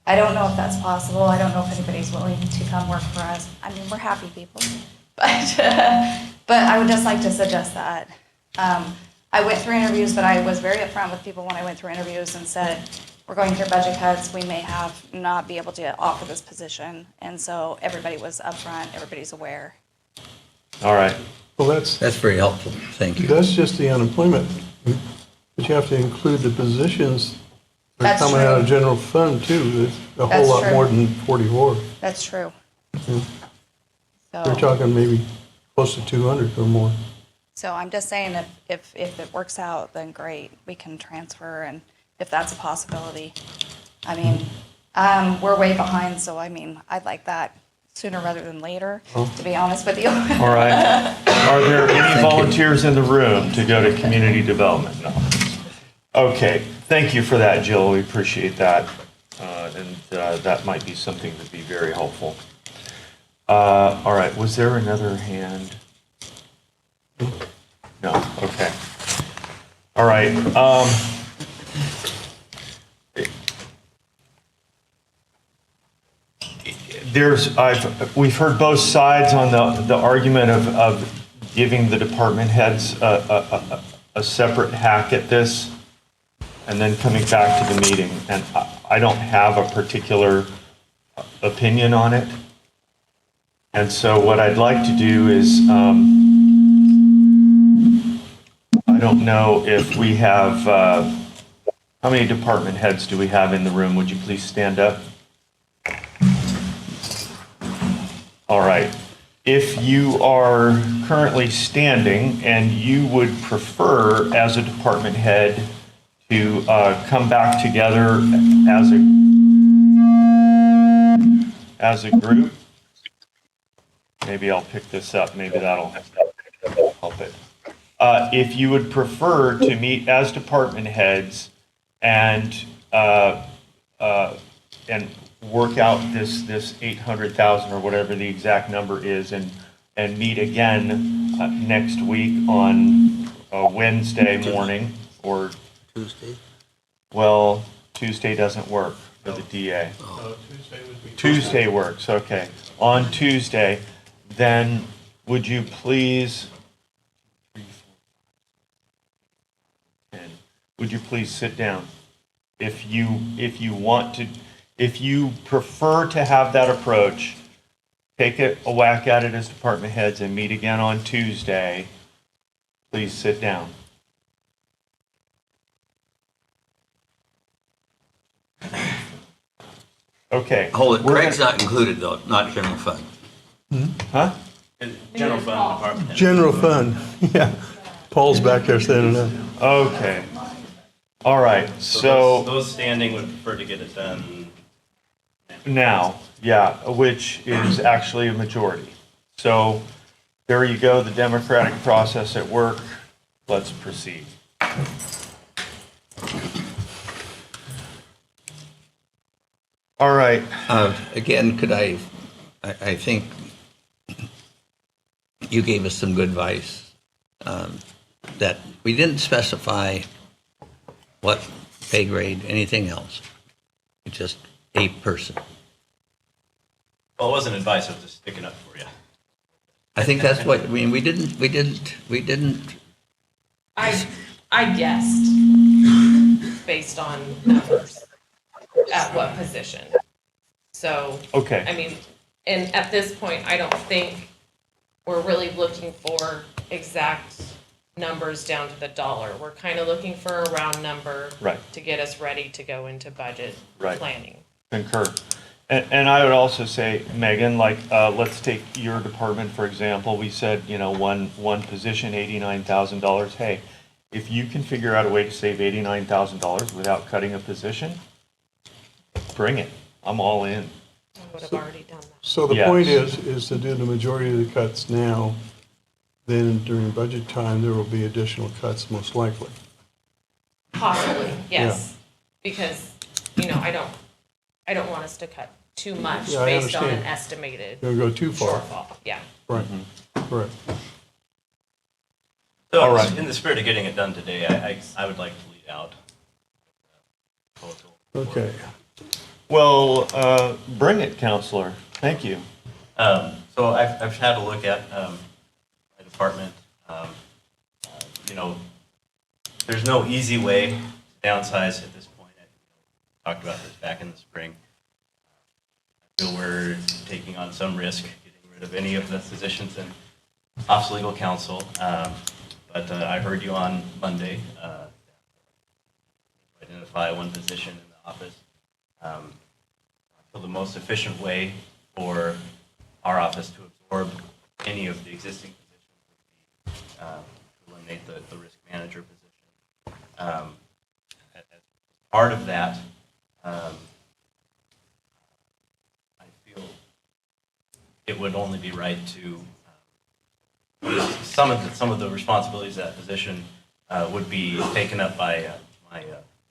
I don't know if that's possible. I don't know if anybody's willing to come work for us. I mean, we're happy people, but I would just like to suggest that. I went through interviews, but I was very upfront with people when I went through interviews and said, we're going through budget cuts, we may not be able to offer this position. And so everybody was upfront, everybody's aware. All right. Well, that's very helpful, thank you. That's just the unemployment, but you have to include the positions that are That's coming out of true. general fund too. It's a whole That's lot true. more than 44. That's true. We're So, talking maybe close to 200 or more. so I'm just saying if it works out, then great, we can transfer and if that's a possibility. I mean, we're way behind, so I mean, I'd like that sooner rather than later, to be honest with you. All right. Are there any volunteers in the room to go to community development? No. Okay, thank you for that, Jill. We appreciate that. And that might be something that'd be very helpful. All right, was there another hand? No, okay. All right. We've heard both sides on the argument of giving the department heads a separate hack at this and then coming back to the meeting. And I don't have a particular opinion on it. And so what I'd like to do is, I don't know if we have, how many department heads do we have in the room? Would you please stand up? All right. If you are currently standing and you would prefer, as a department head, to come back together as a group, maybe I'll pick this up. Maybe that'll help it. If you would prefer to meet as department heads and work out this 800,000 or whatever the exact number is, and meet again next week on Wednesday morning or Tuesday? Well, Tuesday doesn't work for the DA. Tuesday would be. Tuesday works, okay. On Tuesday, then would you please, would you please sit down? If you want to, if you prefer to have that approach, take a whack at it as department heads and meet again on Tuesday, please sit down. Okay. Hold it, we're Greg's gonna- not included though, not general fund. Huh? General fund department head. General fund, yeah. Paul's back there standing up. Okay. All right, so Those standing would prefer to get it done. now, yeah, which is actually a majority. So there you go, the democratic process at work. Let's proceed. All right. Again, could I think you gave us some good advice, that we didn't specify what pay grade, anything else. It's just a person. Well, it wasn't advice, I was just sticking up for you. I think that's what, I mean, we didn't, I guessed based on numbers at what position. So, Okay. I mean, and at this point, I don't think we're really looking for exact numbers down to the dollar. We're kind of looking for a round number Right. to get us ready to go into budget Right. planning. Concur. And I would also say, Megan, like, let's take your department, for example. We said, one position, $89,000. Hey, if you can figure out a way to save $89,000 without cutting a position, bring it. I'm all in. I would have already done that. So the Yes. point is to do the majority of the cuts now, then during budget time, there will be additional cuts most likely. Possibly, yes. Because, I don't want us to cut too much Yeah, I based on an understand. estimated Don't go too far. shortfall. Yeah. Right, correct. So All right. in the spirit of getting it done today, I would like to lead out. Okay. Well, bring it, Counselor. Thank you. So I've had a look at my department. There's no easy way to downsize at this point. I talked about this back in the spring. I feel we're taking on some risk getting rid of any of the positions in Office of Legal Counsel. But I heard you on Monday identify one position in the office. I feel the most efficient way for our office to absorb any of the existing positions would be to eliminate the risk manager position. As part of that, I feel it would only be right to some of the responsibilities of that position would be taken up by my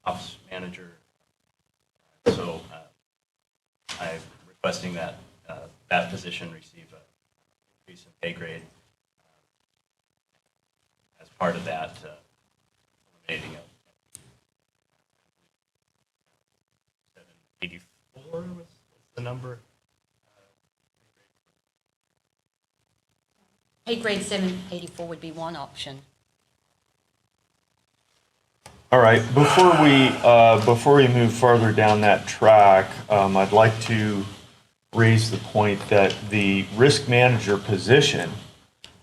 office manager. So I'm requesting that that position receive an increase in pay grade as part of that anything else. 784 was the number. Pay grade 784 would be one option. All right, before we move further down that track, I'd like to raise the point that the risk manager position,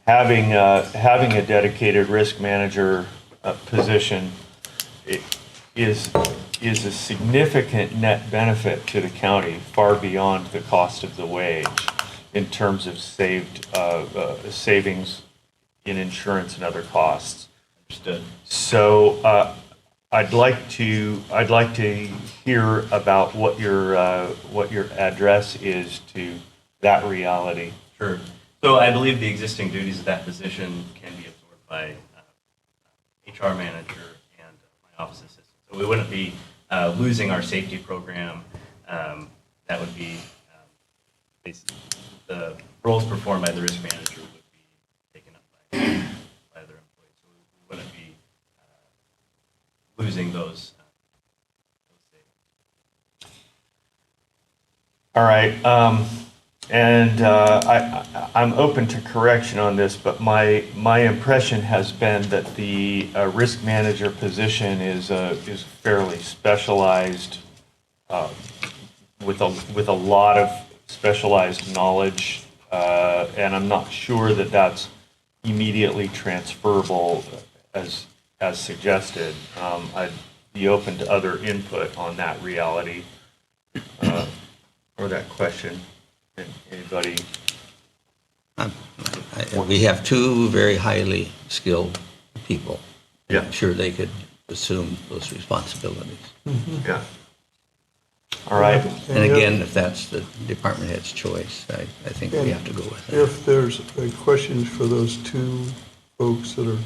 having a dedicated risk manager position, is a significant net benefit to the county, far beyond the cost of the wage, in terms of savings in insurance and other costs. Understood. So I'd like to hear about what your address is to that reality. Sure. So I believe the existing duties of that position can be absorbed by HR manager and my office assistant. So we wouldn't be losing our safety program. That would be basically the roles performed by the risk manager would be taken up by other employees. So we wouldn't be losing those savings. All right, and I'm open to correction on this, but my impression has been that the risk manager position is fairly specialized, with a lot of specialized knowledge, and I'm not sure that that's immediately transferable as suggested. I'd be open to other input on that reality, or that question. Anybody? We have two very highly skilled people. Yeah. I'm sure they could assume those responsibilities. Yeah. All right. And again, if that's the department head's choice, I think we have to go with it. If there's questions for those two folks that are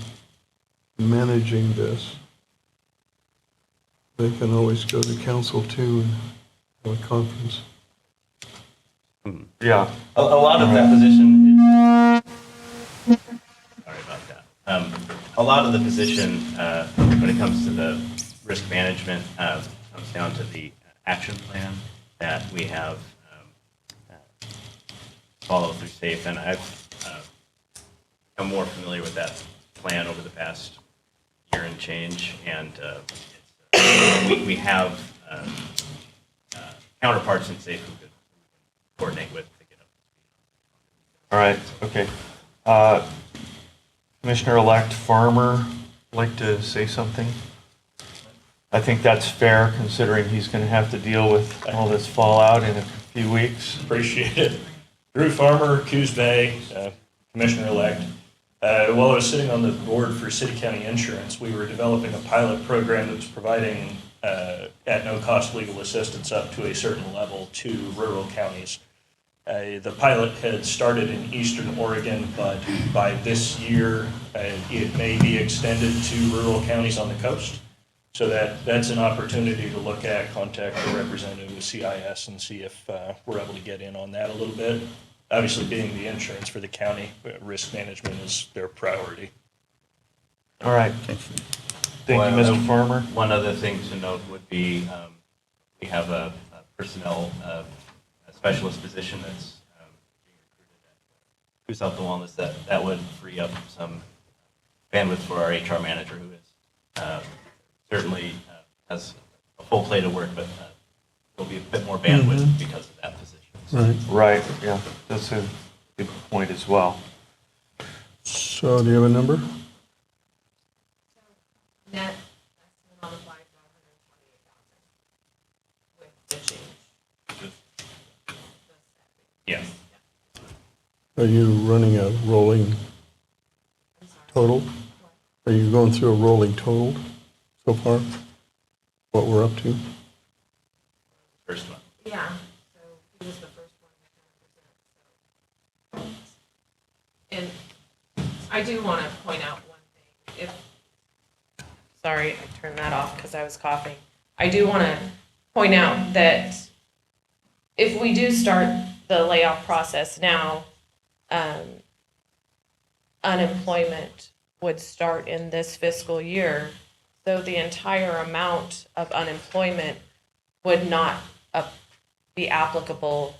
managing this, they can always go to council too and have a conference. Yeah. A lot of that position is, sorry about that. A lot of the position, when it comes to the risk management, comes down to the action plan that we have follow through safe. And I've become more familiar with that plan over the past year and change. And we have counterparts in safe who could coordinate with to get up to speed. All right, okay. Commissioner-elect Farmer, like to say something? I think that's fair, considering he's going to have to deal with all this fallout in a few weeks. Appreciate it. Drew Farmer, Coos Bay, Commissioner-elect. While I was sitting on the board for City County Insurance, we were developing a pilot program that was providing at no cost legal assistance up to a certain level to rural counties. The pilot had started in eastern Oregon, but by this year, it may be extended to rural counties on the coast. So that's an opportunity to look at, contact the representative with CIS and see if we're able to get in on that a little bit. Obviously, being the insurance for the county, risk management is their priority. All right. Thank you, Mr. Farmer. One other thing to note would be we have a personnel a specialist position that's being recruited at Who's Health and Wellness. That would free up some bandwidth for our HR manager, who is certainly has a full plate of work, but there'll be a bit more bandwidth because of that position. Right, yeah, that's a good point as well. So do you have a number? Net estimate on the flag is 128,000 with the change. Yes. Are you running a rolling total? Are you going through a rolling total so far? What we're up to? First one. Yeah, so he was the first one to 10%. So. And I do want to point out one thing. Sorry, I turned that off because I was coughing. I do want to point out that if we do start the layoff process now, unemployment would start in this fiscal year. So the entire amount of unemployment would not be applicable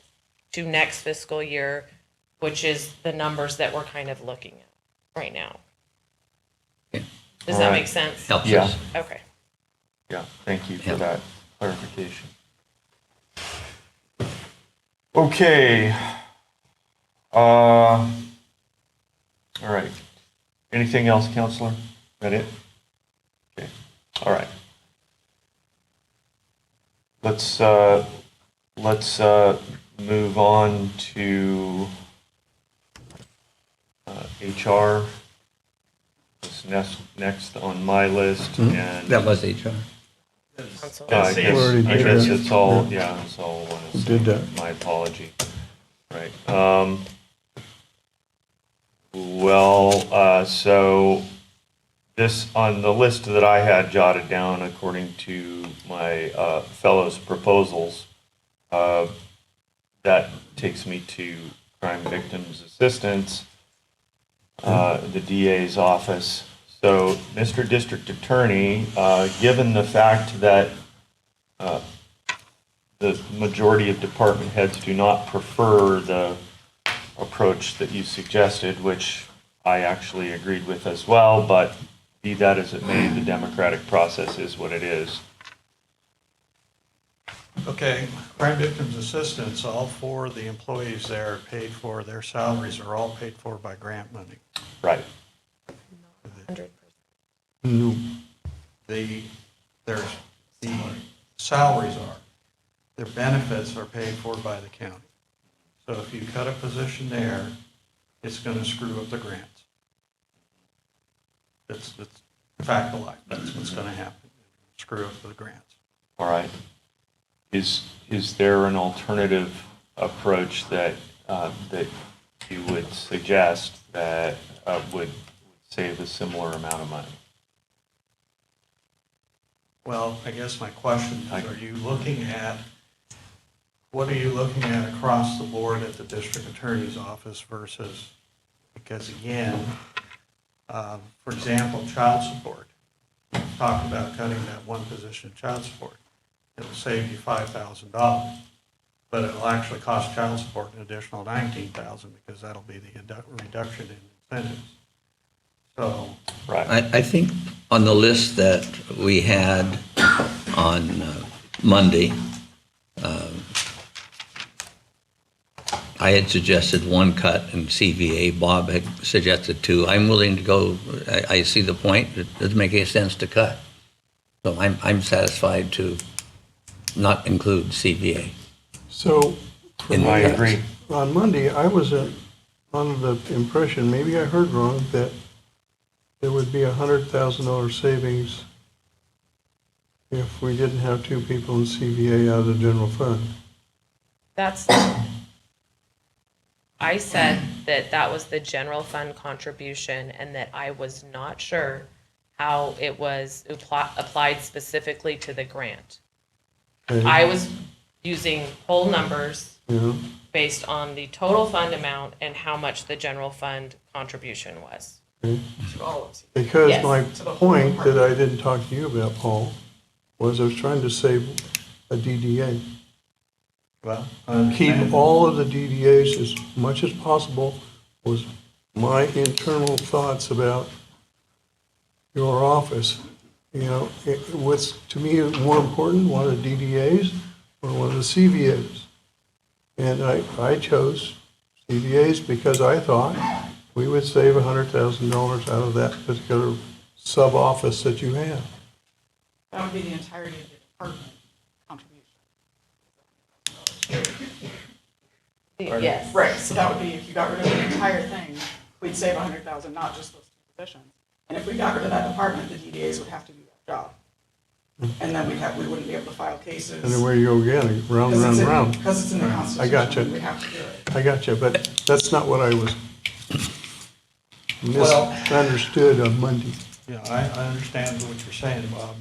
to next fiscal year, which is the numbers that we're kind of looking at right now. Okay. Does All that right. make sense? Helps Yeah. us. Okay. Yeah, thank you for Yeah. that clarification. Okay. All right. Anything else, Counselor? That it? Okay. All right. Let's move on to HR. This next on my list, and That was HR. I We already did guess that. it's all, yeah, it's all one and the Did same. that. My apology. Right. So this, on the list that I had jotted down according to my fellows' proposals, that takes me to Crime Victims Assistance, the DA's office. So, Mr. District Attorney, given the fact that the majority of department heads do not prefer the approach that you suggested, which I actually agreed with as well, but be that as it may, the democratic process is what it is. Okay, Crime Victims Assistance, all four of the employees there are paid for, their salaries are all paid for by grant money. Right. 100%. No. The salaries are, their benefits are paid for by the county. So if you cut a position there, it's gonna screw up the grants. It's fact of life, that's what's gonna happen, screw up the grants. All right. Is there an alternative approach that you would suggest that would save a similar amount of money? Well, I guess my question is, what are you looking at across the board at the district attorney's office versus, because again, for example, child support. Talk about cutting that one position of child support. It'll save you $5,000, but it'll actually cost child support an additional $19,000 because that'll be the reduction in incentives. So, Right. I think on the list that we had on Monday, I had suggested one cut in CVA. Bob had suggested two. I'm willing to go, I see the point. It doesn't make any sense to cut. So I'm satisfied to not include CVA. So, In I the agree. on Monday, I was under the impression, maybe I heard wrong, that there would be $100,000 savings if we didn't have two people in CVA out of the general fund. That's, I said that was the general fund contribution and that I was not sure how it was applied specifically to the grant. Okay? I was using whole numbers Yeah. based on the total fund amount and how much the general fund contribution was. Okay. To all of us. Because Yes. my To the whole point that I department. didn't talk to you about, Paul, was I was trying to save a DDA. well, Keep all of the DDAs as much as possible was my internal thoughts about your office. You know, what's to me more important, one of the DDAs or one of the CVAs? And I chose CVAs because I thought we would save $100,000 out of that particular sub-office that you have. That would be the entirety of the department contribution. Yes. Right, so that would be, if you got rid of the entire thing, we'd save 100,000, not just those two positions. And if we got rid of that department, the DDAs would have to do that job. And then we wouldn't be able to file cases. And then where you go again, round, round, round. Because it's in the I Constitution. gotcha. We have to do it. I got you, but that's not what I was Well- misunderstood on Monday. yeah, I understand what you're saying, Bob,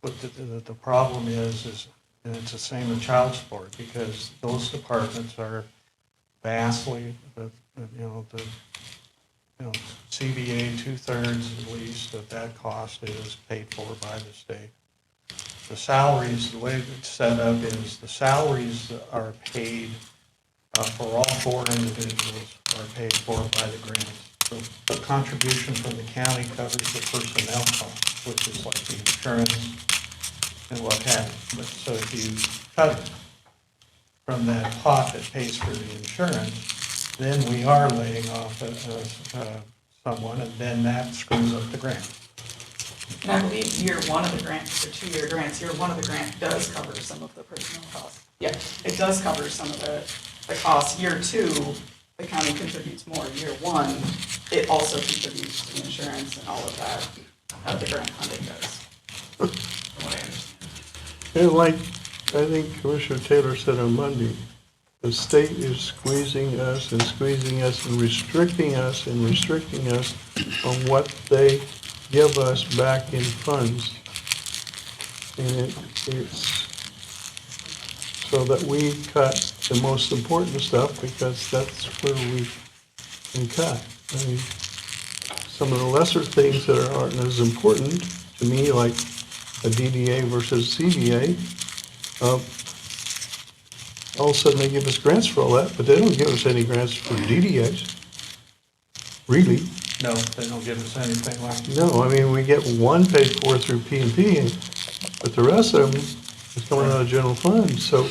but the problem is, and it's the same with child support, because those departments are vastly, CBA, 2/3 at least of that cost is paid for by the state. The salaries, the way it's set up is the salaries are paid for all 4 individuals are paid for by the grants. So the contribution from the county covers the personnel costs, which is like the insurance and what have you. But so if you cut from that pot that pays for the insurance, then we are laying off someone, and then that screws up the grant. And I believe year one of the grant, the 2-year grants, year one of the grant does cover some of the personnel costs. Yeah, it does cover some of the costs. Year 2, the county contributes more. Year 1, it also contributes to the insurance and all of that, how the grant funding goes. From what I understand. And like I think Commissioner Taylor said on Monday, the state is squeezing us and restricting us on what they give us back in funds. And it's so that we cut the most important stuff because that's where we can cut. I mean, some of the lesser things that aren't as important to me, like a DDA versus CBA, all of a sudden they give us grants for all that, but they don't give us any grants for DDAs. Really? No, they don't give us anything like that. No, I mean, we get one paid for through P&P, but the rest of them is coming out of general fund. So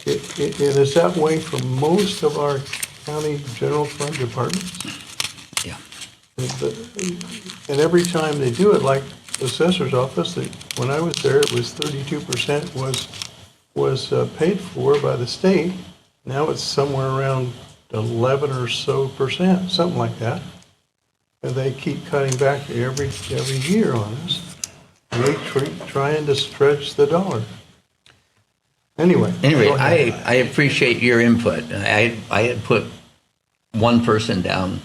it is that way for most of our county general fund departments. Yeah. And every time they do it, like the assessor's office, when I was there, it was 32% was paid for by the state. Now it's somewhere around 11 or so percent, something like that. And they keep cutting back every year on us. They trying to stretch the dollar. Anyway, I appreciate your input. I had put one person down,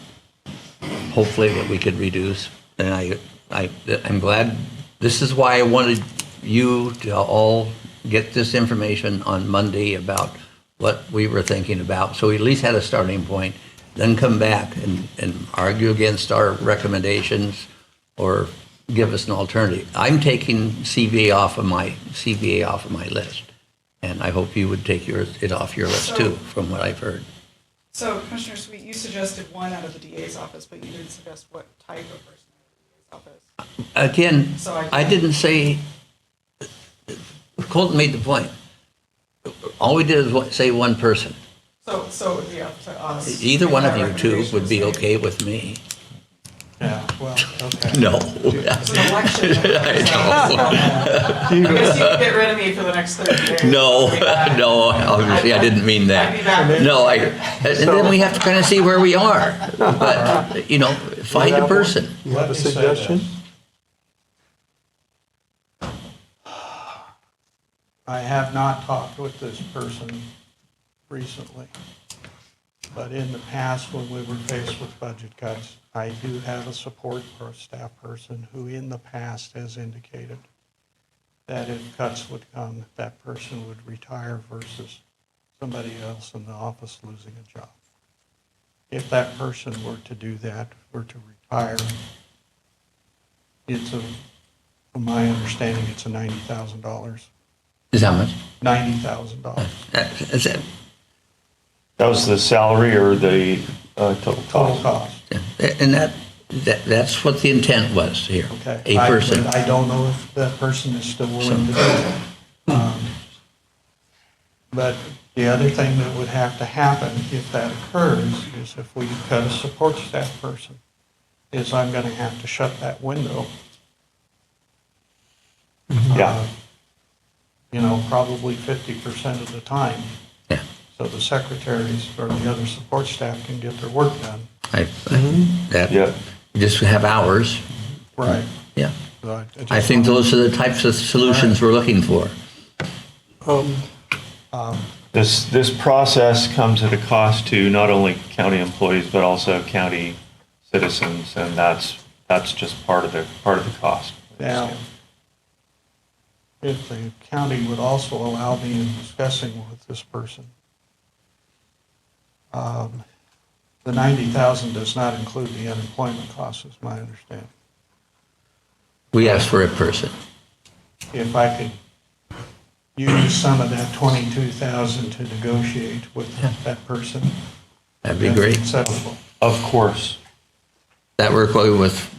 hopefully that we could reduce. And I'm glad, this is why I wanted you to all get this information on Monday about what we were thinking about. So we at least had a starting point, then come back and argue against our recommendations or give us an alternative. I'm taking CBA off of my list. And I hope you would take it off your list too, from what I've heard. So Commissioner Sweet, you suggested one out of the DA's office, but you didn't suggest what type of person out of the DA's office. Again, So I didn't say, Colton made the point. All we did is say one person. So it would be up to us. Either one of you two Recommendations. would be okay with me. Yeah, well, okay. No. It's an election. I know. I guess you could get rid of me for the next 30 days. No, obviously I didn't mean I'd be that. back. No, and then we have to kind of see where we are. But, find a person. you have Let a me say suggestion? this. I have not talked with this person recently, but in the past, when we were faced with budget cuts, I do have a support or a staff person who in the past has indicated that if cuts would come, that person would retire versus somebody else in the office losing a job. If that person were to do that, were to retire, from my understanding, it's a $90,000. Is how much? $90,000. That's it. That was the salary or the total Total cost? cost. Yeah. And that's what the intent was here. Okay. A person. I don't know if that person is still willing to do that. But the other thing that would have to happen if that occurs is if we cut a support staff person, is I'm going to have to shut that window. Yeah. Probably 50% of the time. Yeah. So the secretaries or the other support staff can get their work done. Yeah. Just have hours. Right. Yeah. So I think those are the types of solutions we're looking for. This process comes at a cost to not only county employees, but also county citizens, and that's just part of the cost. Now, if the county would also allow me in discussing with this person, the 90,000 does not include the unemployment costs, is my understanding. We asked for a person. If I could use some of that 22,000 to negotiate with that person. That'd be great. Acceptable. Of course. That work well with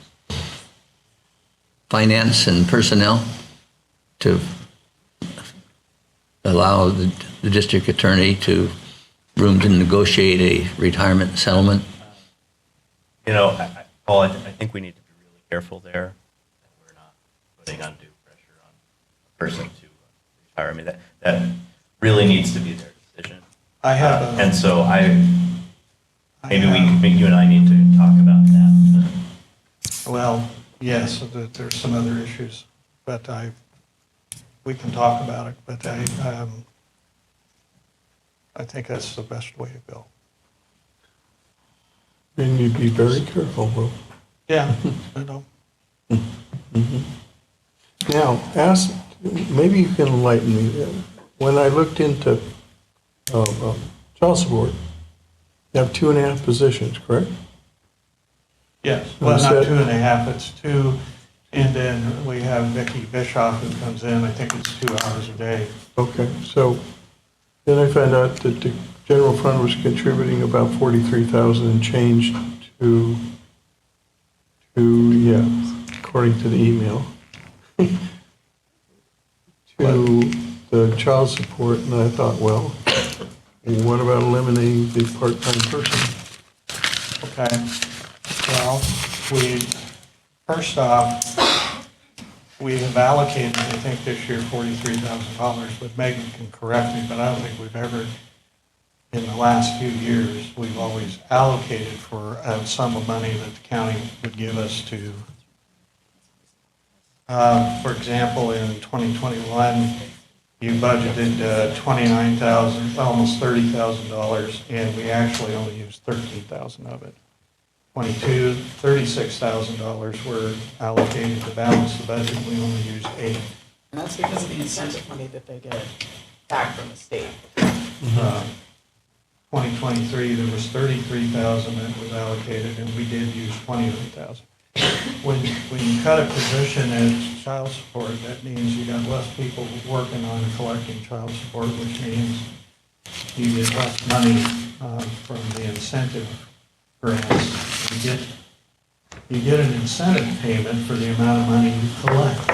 finance and personnel to allow the district attorney to room to negotiate a retirement settlement? You know, Paul, I think we need to be really careful there. That we're not putting undue pressure on a person to retire. I mean, that really needs to be their decision. I have and so maybe you and I need to talk about that. Well, yes, there's some other issues, but we can talk about it, but I think that's the best way to go. And you'd be very careful, Will. Yeah, I know. Now, maybe you can enlighten me. When I looked into child support, you have 2.5 positions, correct? Yes, well, not 2.5, it's 2, and then we have Vicki Bischoff who comes in, I think it's 2 hours a day. Okay, so then I found out that the general fund was contributing about 43,000 and change to, according to the email, to the child support, and I thought, well, what about eliminating the part-time person? Okay, well, first off, we have allocated, I think this year, $43,000, but Megan can correct me, but I don't think we've ever, in the last few years, we've always allocated for a sum of money that the county would give us to, for example, in 2021, you budgeted $29,000, almost $30,000, and we actually only used $13,000 of it. 22, $36,000 were allocated to balance the budget, we only used $8,000. And that's because of the incentive money that they get back from the state. 2023, there was $33,000 that was allocated, and we did use $28,000. When you cut a position as child support, that means you got less people working on collecting child support, which means you get less money from the incentive grants. You get an incentive payment for the amount of money you collect.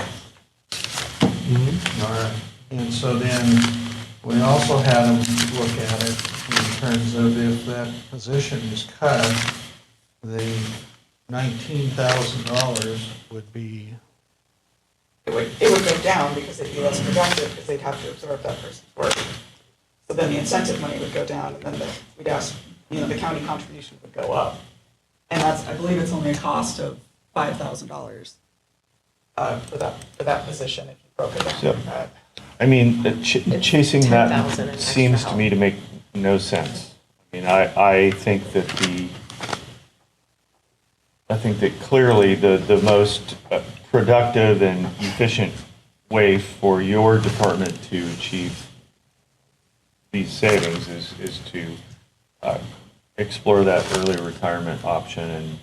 All right. And so then we also had them look at it in terms of if that position is cut, the $19,000 would be. It would go down because it'd be less productive because they'd have to absorb that person's work. So then the incentive money would go down, and then we'd ask, the county contribution would go up. And I believe it's only a cost of $5,000 for that position if you broke it down like that. I mean, chasing that 10,000 in seems extra to me to make no sense. I mean, I think that clearly the most productive and efficient way for your department to achieve these savings is to explore that early retirement option, and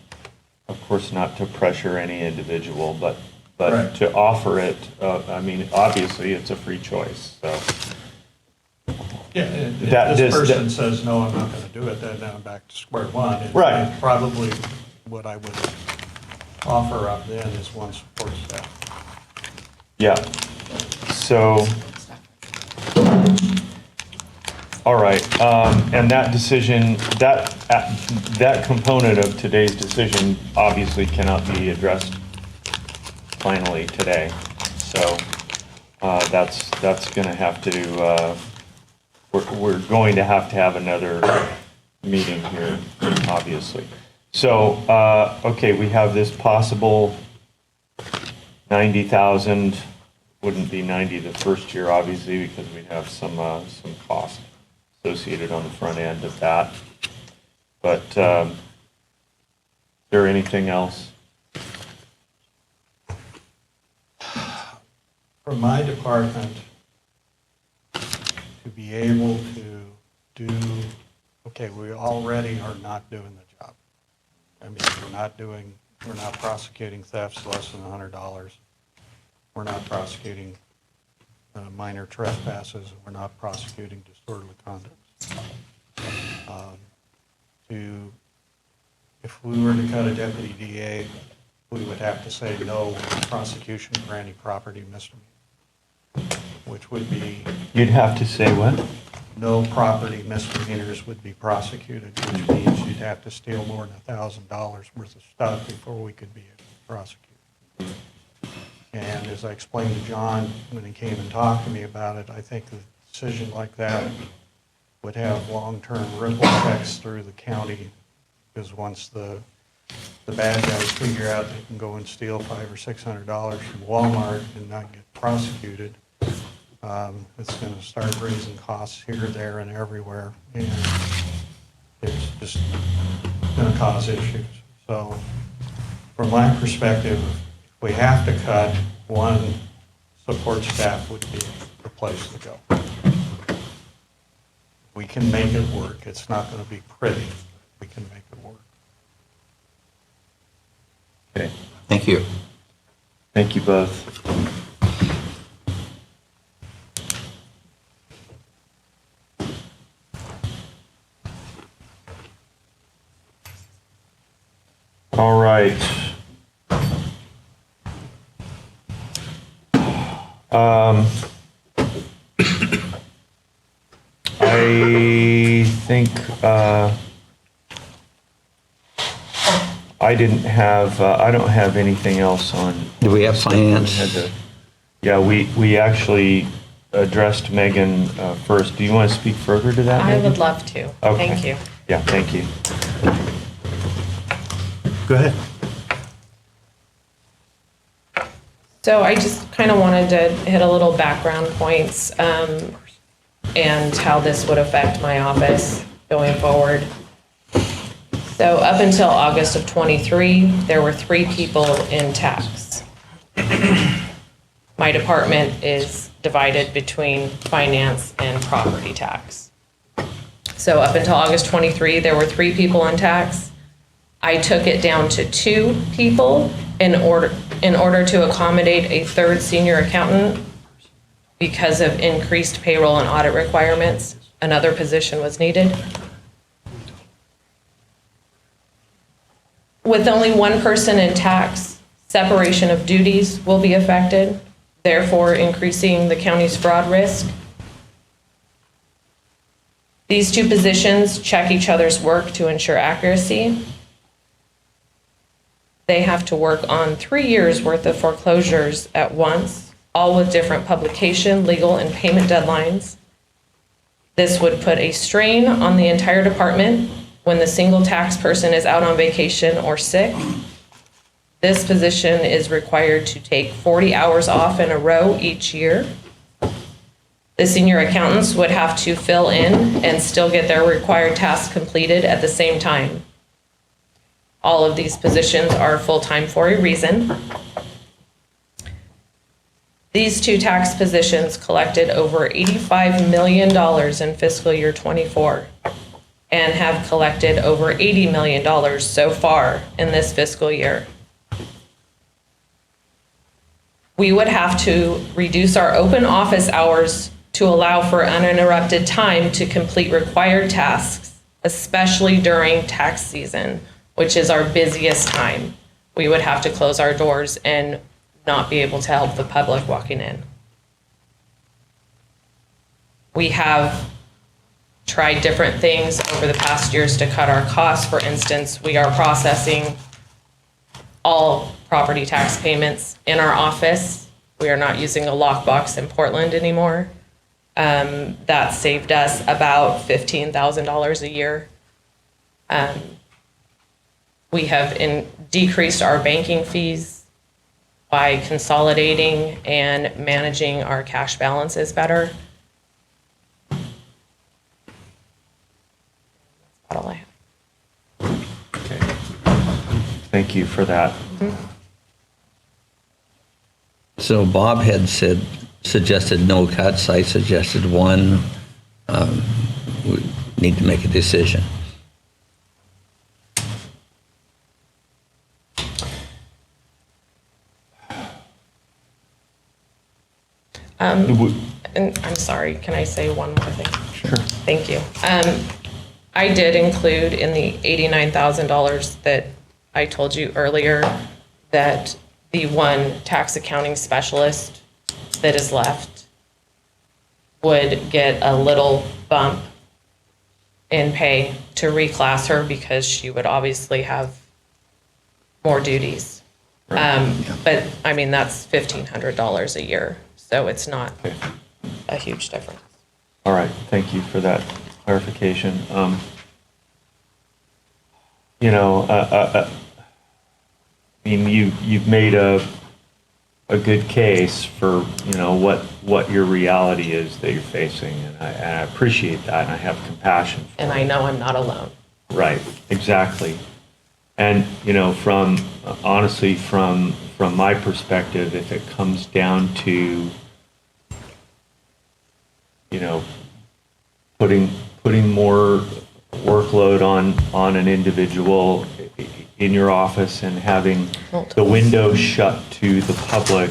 of course not to pressure any individual, but Right. to offer it. I mean, obviously it's a free choice. So Yeah, if That- this this- person says, no, I'm not going to do it, then I'm back to square one. And Right. Probably what I would offer up then is one support staff. yeah. So all right, and that decision, that component of today's decision obviously cannot be addressed finally today. So that's going to have to, we're going to have another meeting here, obviously. So, okay, we have this possible 90,000, wouldn't be 90 the first year, obviously, because we'd have some cost associated on the front end of that. But is there anything else? For my department to be able to do okay, we already are not doing the job. I mean, we're not prosecuting thefts less than $100. We're not prosecuting minor trespasses. We're not prosecuting disorderly conduct. If we were to cut a deputy DA, we would have to say no prosecution for any property misdemeanor, which would be You'd have to say what? no property misdemeanors would be prosecuted, which means you'd have to steal more than $1,000 worth of stuff before we could be able to prosecute. And as I explained to John when he came and talked to me about it, I think a decision like that would have long-term ripple effects through the county, because once the bad guys figure out they can go and steal $500 or $600 from Walmart and not get prosecuted, it's going to start raising costs here, there, and everywhere, and it's just going to cause issues. So from my perspective, if we have to cut, one, support staff would be the place to go. We can make it work. It's not going to be pretty. We can make it work. Okay. Thank you. Thank you both. All right. I think I don't have anything else on. Do we have finance? Yeah, we actually addressed Megan first. Do you want to speak further to that, I Megan? would love to. Okay. Thank you. Yeah, thank you. Go ahead. So I just kind of wanted to hit a little background points and how this would affect my office going forward. So up until August of '23, there were 3 people in tax. My department is divided between finance and property tax. So up until August 23, there were 3 people in tax. I took it down to 2 people in order to accommodate a 3rd senior accountant because of increased payroll and audit requirements. Another position was needed. With only 1 person in tax, separation of duties will be affected, therefore increasing the county's fraud risk. These 2 positions check each other's work to ensure accuracy. They have to work on 3 years' worth of foreclosures at once, all with different publication, legal, and payment deadlines. This would put a strain on the entire department when the single tax person is out on vacation or sick. This position is required to take 40 hours off in a row each year. The senior accountants would have to fill in and still get their required tasks completed at the same time. All of these positions are full-time for a reason. These 2 tax positions collected over $85 million in fiscal year '24 and have collected over $80 million so far in this fiscal year. We would have to reduce our open office hours to allow for uninterrupted time to complete required tasks, especially during tax season, which is our busiest time. We would have to close our doors and not be able to help the public walking in. We have tried different things over the past years to cut our costs. For instance, we are processing all property tax payments in our office. We are not using a lockbox in Portland anymore. That saved us about $15,000 a year. We have decreased our banking fees by consolidating and managing our cash balances better. That's all I have. Okay. Thank you for that. So Bob had suggested no cuts. I suggested one. need to make a decision. And I'm sorry, can I say one more thing? Sure. Thank you. I did include in the $89,000 that I told you earlier that the one tax accounting specialist that is left would get a little bump in pay to reclass her because she would obviously have more duties. But I mean, that's $1,500 a year, so it's not a huge difference. All right, thank you for that clarification. You know, I mean, you've made a good case for, you know, what your reality is that you're facing, and I appreciate that, and I have compassion for And I know I'm not alone. Right, exactly. And, you know, honestly, from my perspective, if it comes down to, you know, putting more workload on an individual in your office and having the window shut to the public,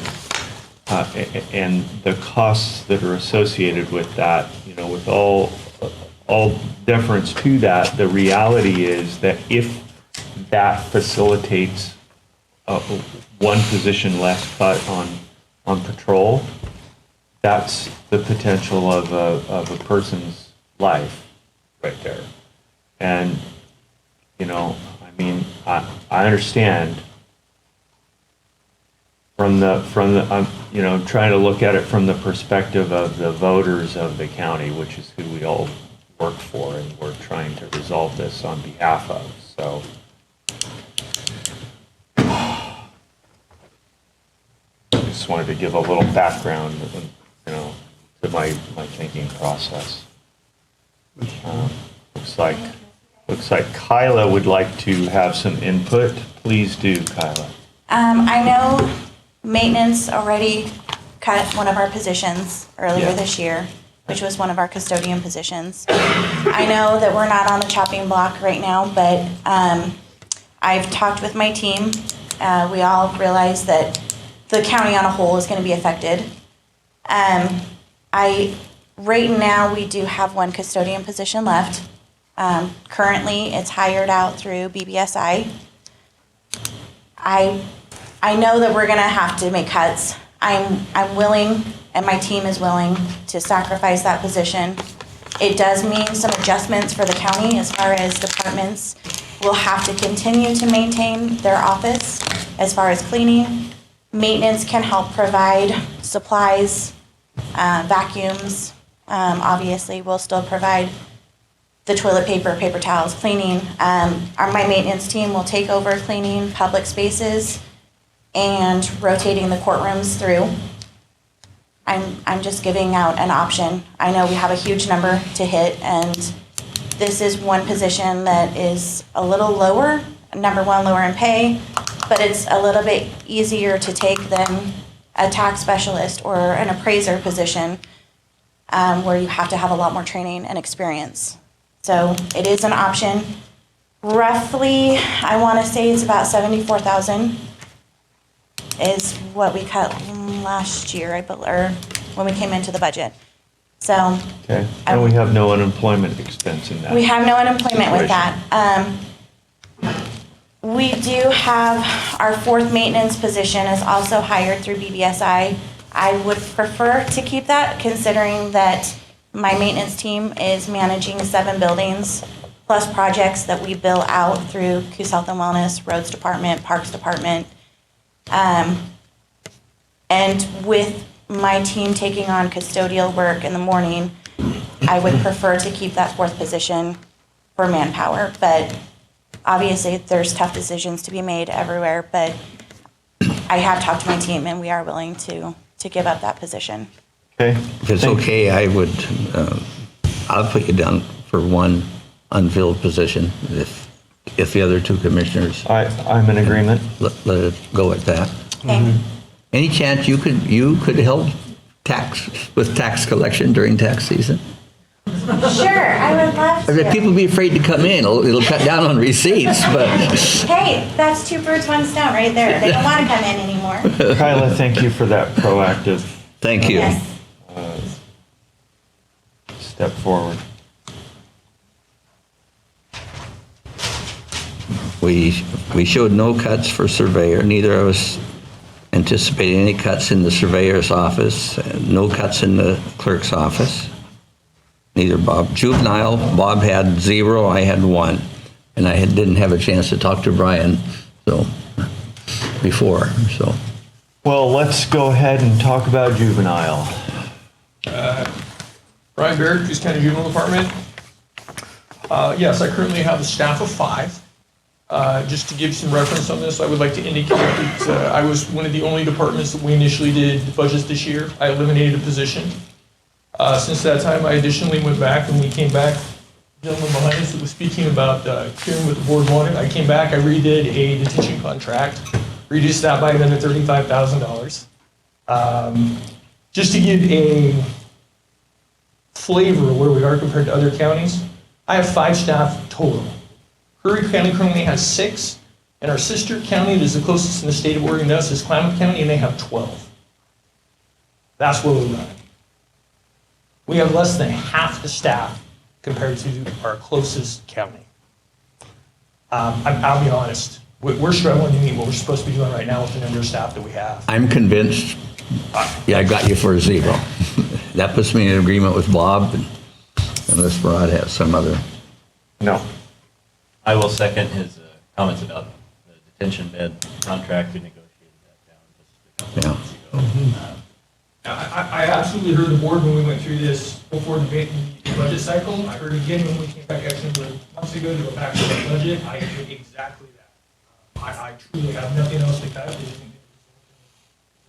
and the costs that are associated with that, you know, with all deference to that, the reality is that if that facilitates one position less cut on patrol, that's the potential of a person's life right there. And, you know, I mean, I understand from the I'm, you know, trying to look at it from the perspective of the voters of the county, which is who we all work for, and we're trying to resolve this on behalf of. So I just wanted to give a little background, you know, to my thinking process. Looks like Kyla would like to have some input. Please do, Kyla. I know maintenance already cut one of our positions earlier this year, which was one of our custodian positions. I know that we're not on the chopping block right now, but I've talked with my team. We all realize that the county on a whole is going to be affected. Right now, we do have one custodian position left. Currently, it's hired out through BBSI. I know that we're gonna have to make cuts. I'm willing, and my team is willing, to sacrifice that position. It does mean some adjustments for the county as far as departments will have to continue to maintain their office as far as cleaning. Maintenance can help provide supplies, vacuums. Obviously, we'll still provide the toilet paper, paper towels, cleaning. My maintenance team will take over cleaning public spaces and rotating the courtrooms through. I'm just giving out an option. I know we have a huge number to hit, and this is one position that is a little lower, number one, lower in pay, but it's a little bit easier to take than a tax specialist or an appraiser position, where you have to have a lot more training and experience. So it is an option. Roughly, I want to say it's about $74,000 is what we cut last year, or when we came into the budget. So Okay, and we have no unemployment expense in that. we have no unemployment with that. We do have our fourth maintenance position is also hired through BBSI. I would prefer to keep that, considering that my maintenance team is managing 7 buildings, plus projects that we bill out through Coos Health and Wellness, Roads Department, Parks Department. And with my team taking on custodial work in the morning, I would prefer to keep that fourth position for manpower. But obviously, there's tough decisions to be made everywhere, but I have talked to my team, and we are willing to give up that position. Okay. If it's okay, I'll put you down for one unfilled position if the other two commissioners. I'm in agreement. Let it go at that. Okay. Any chance you could help with tax collection during tax season? Sure, I would love I mean, to. people be afraid to come in. It'll cut down on receipts, but Hey, that's 2 birds, 1 stone right there. They don't want to come in anymore. Kyla, thank you for that proactive thank you. Yes. step forward. We showed no cuts for surveyor. Neither of us anticipated any cuts in the surveyor's office, no cuts in the clerk's office. Neither Bob. Juvenile, Bob had 0, I had 1. And I didn't have a chance to talk to Brian, before. Well, let's go ahead and talk about juvenile. Brian Baird, Coos County Juvenile Department. Yes, I currently have a staff of 5. Just to give some reference on this, I would like to indicate that I was one of the only departments that we initially did budgets this year. I eliminated a position. Since that time, I additionally went back and we came back. The gentleman behind us that was speaking about hearing what the board wanted. I came back, I redid a detention contract, reduced that by another $35,000. Just to give a flavor of where we are compared to other counties, I have 5 staff total. Curry County currently has 6, and our sister county that is the closest in the state of Oregon to us is Klamath County, and they have 12. That's where we're at. We have less than half the staff compared to our closest county. I'll be honest, we're struggling to meet what we're supposed to be doing right now with the number of staff that we have. I'm convinced, I got you for a 0. That puts me in agreement with Bob, unless Rod has some other. No. I will second his comments about the detention bed contract. We negotiated that down just a couple months ago. I absolutely heard the board when we went through this before the budget cycle. I heard again when we came back actually months ago to go back to the budget. I did exactly that. I truly have nothing else to cut.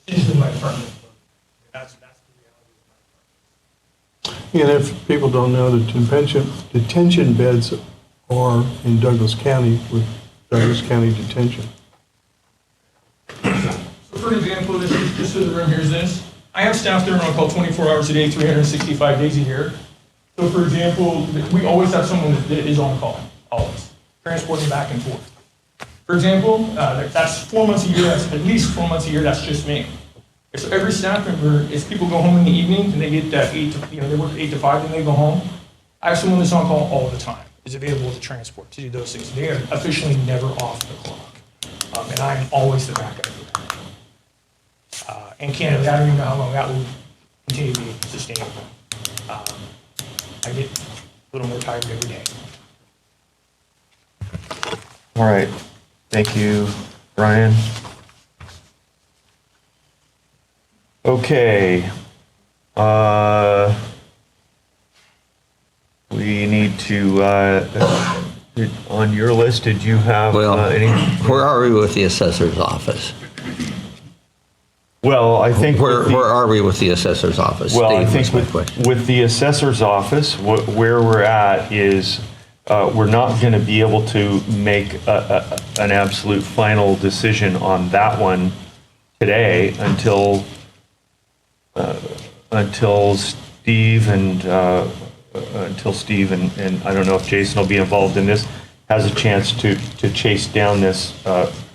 It's in my department. That's the reality. And if people don't know, the detention beds are in Douglas County with Douglas County Detention. So for example, this is just so the room hears this. I have staff that are on call 24 hours a day, 365 days a year. So for example, we always have someone that is on call, always, transporting back and forth. For example, that's 4 months a year, that's at least 4 months a year, that's just me. So every staff member, as people go home in the evening and they get that they work 8 to 5 and they go home, I have someone that's on call all the time, is available to transport, to do those things. They are officially never off the clock. And I'm always the backup for that. And candidly, I don't even know how long that will continue to be sustainable. I get a little more tired every day. All right. Thank you, Brian. Okay. We need to, on your list, did you have any? Where are we with the assessor's office? Well, I think. Where are we with the assessor's office? Well, I Steve, think was my question. with the assessor's office, where we're at is we're not going to be able to make an absolute final decision on that one today until Steve and I don't know if Jason will be involved in this, has a chance to chase down this